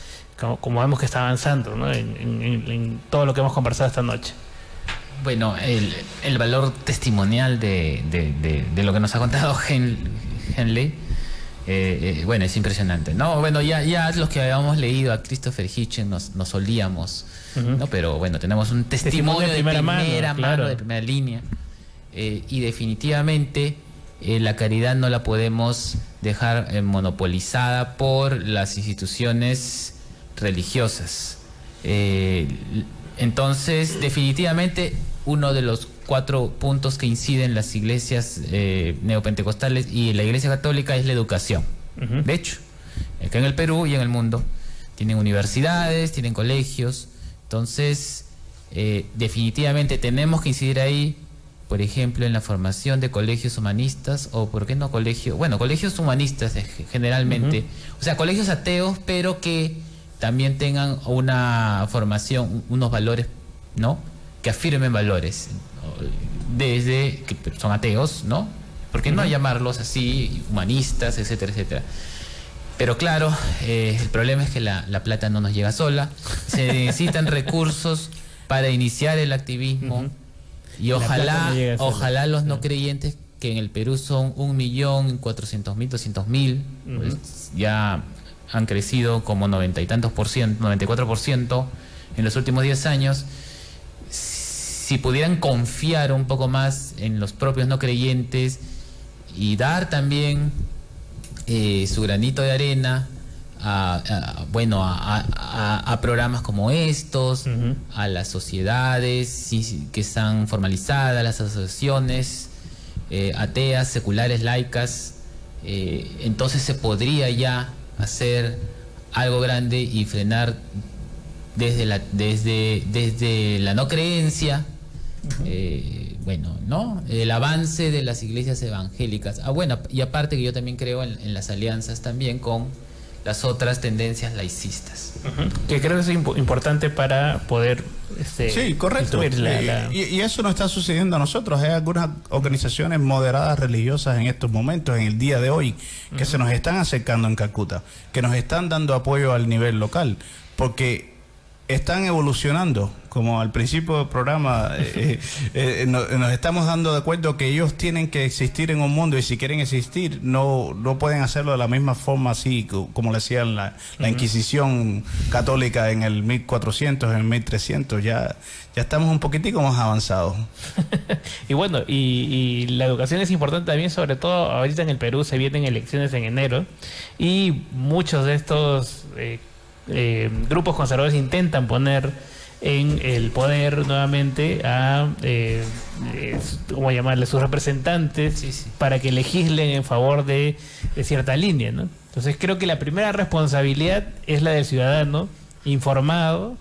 como vemos que está avanzando, ¿no? en todo lo que hemos conversado esta noche? Bueno, el valor testimonial de lo que nos ha contado Henley, bueno, es impresionante, ¿no? Bueno, ya los que habíamos leído a Christopher Hitchens nos olíamos, ¿no? Pero bueno, tenemos un testimonio de primera mano, claro, de primera línea. Y definitivamente la caridad no la podemos dejar monopolizada por las instituciones religiosas. Entonces, definitivamente, uno de los 4 puntos que inciden las iglesias neopentecostales y la iglesia católica es la educación. De hecho, acá en el Perú y en el mundo tienen universidades, tienen colegios. Entonces, definitivamente tenemos que incidir ahí, por ejemplo, en la formación de colegios humanistas, o por qué no colegios humanistas generalmente, o sea, colegios ateos, pero que también tengan una formación, unos valores, ¿no? Que afirmen valores, desde que son ateos, ¿no? ¿Por qué no llamarlos así, humanistas, etcétera, etcétera? Pero claro, el problema es que la plata no nos llega sola, se necesitan recursos para iniciar el activismo. Y ojalá los no creyentes, que en el Perú son 1.400.000, 200.000, pues ya han crecido como 90 y tantos por ciento, 94% en los últimos 10 años. Si pudieran confiar un poco más en los propios no creyentes y dar también su granito de arena a programas como estos, a las sociedades que están formalizadas, las asociaciones ateas, seculares, laicas, entonces se podría ya hacer algo grande y frenar desde la no creencia, ¿no? El avance de las iglesias evangélicas. Bueno, y aparte que yo también creo en las alianzas también con las otras tendencias laicistas. Que creo que es importante para poder... sí, correcto. Y eso no está sucediendo a nosotros. Hay algunas organizaciones moderadas religiosas en estos momentos, en el día de hoy, que se nos están acercando en Calcuta, que nos están dando apoyo al nivel local, porque están evolucionando. Como al principio del programa, nos estamos dando de acuerdo que ellos tienen que existir en un mundo, y si quieren existir no pueden hacerlo de la misma forma así como le hacían la Inquisición católica en el 1400, en el 1300. Ya estamos un poquitico más avanzados. Y bueno, y la educación es importante también, sobre todo ahorita en el Perú se vienen elecciones en enero, y muchos de estos grupos conservadores intentan poner en el poder nuevamente a ¿cómo llamarle? Sus representantes, para que legislen en favor de cierta línea, ¿no? Entonces creo que la primera responsabilidad es la del ciudadano informado,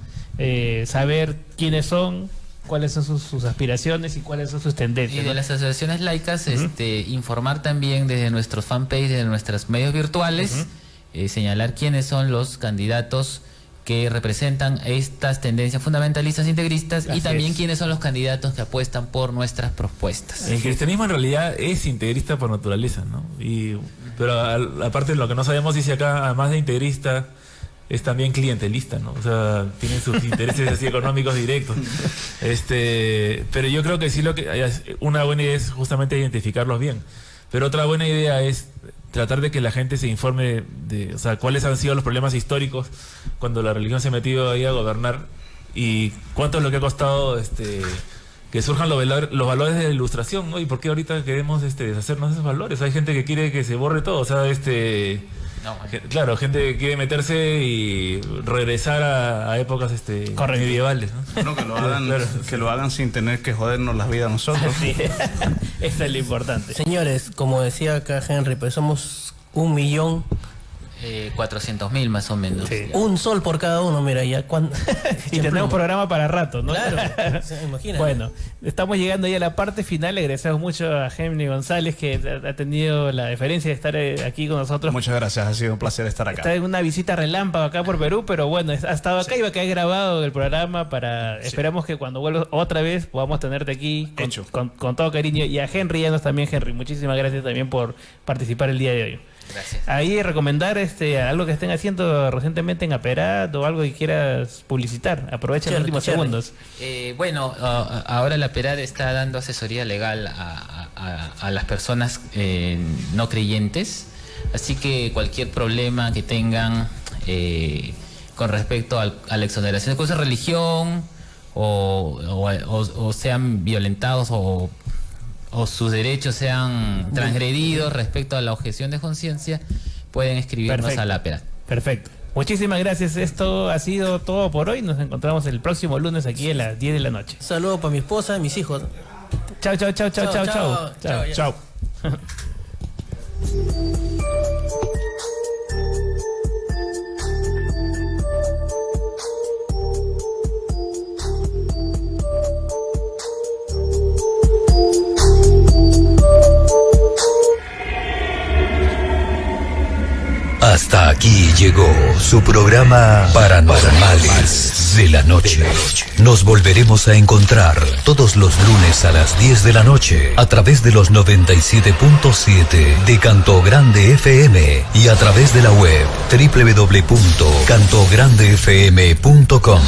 saber quiénes son, cuáles son sus aspiraciones y cuáles son sus tendencias. Y de las asociaciones laicas, informar también desde nuestros fanpage, de nuestros medios virtuales, señalar quiénes son los candidatos que representan estas tendencias fundamentalistas integristas. Así y también quiénes son los candidatos que apuestan por nuestras propuestas. El cristianismo en realidad es integrista por naturaleza, ¿no? Pero aparte de lo que no sabemos, dice acá, además de integrista, es también clientelista, ¿no? O sea, tiene sus intereses así económicos directos. Pero yo creo que sí, una buena idea es justamente identificarlos bien. Pero otra buena idea es tratar de que la gente se informe de, o sea, cuáles han sido los problemas históricos cuando la religión se ha metido ahí a gobernar, y cuánto es lo que ha costado que surjan los valores de la ilustración, ¿no? Y por qué ahorita queremos deshacernos de esos valores. Hay gente que quiere que se borre todo, o sea, Claro, gente quiere meterse y regresar a épocas medievales, ¿no? No, que lo hagan sin tener que jodernos la vida a nosotros. Sí. Eso es lo importante. Señores, como decía acá Henry, pues somos 1.000.000. 400.000 más o menos. Sí. Un sol por cada uno, mira, ya cuando... Y tenemos programa para rato, ¿no? Claro, imagínate. Bueno, estamos llegando ya a la parte final. Le agradecemos mucho a Henry González, que ha tenido la deferencia de estar aquí con nosotros. Muchas gracias, ha sido un placer estar acá. Está en una visita relámpago acá por Perú, pero bueno, ha estado acá y va a quedar grabado el programa para... Esperamos que cuando vuelvas otra vez podamos tenerte aquí con todo cariño. Y a Henry Llanos también, Henry, muchísimas gracias también por participar el día de hoy. Gracias. Ahí recomendar algo que estén haciendo recientemente en Aperat o algo que quieras publicitar. Aprovecha los últimos segundos. Bueno, ahora la Aperat está dando asesoría legal a las personas no creyentes. Así que cualquier problema que tengan con respecto a la exoneración de cosas de religión o sean violentados o sus derechos sean transgredidos respecto a la objeción de conciencia, pueden escribirnos a la Aperat. Perfecto. Muchísimas gracias. Esto ha sido todo por hoy. Nos encontramos el próximo lunes aquí a las 10 de la noche. Saludos para mi esposa y mis hijos. Chao, chao, chao, chao, chao, chao. Chao, chao. Hasta aquí llegó su programa Paranormales de la Noche. Nos volveremos a encontrar todos los lunes a las 10 de la noche a través de los 97.7 de Canto Grande FM y a través de la web www.cantograndefm.com.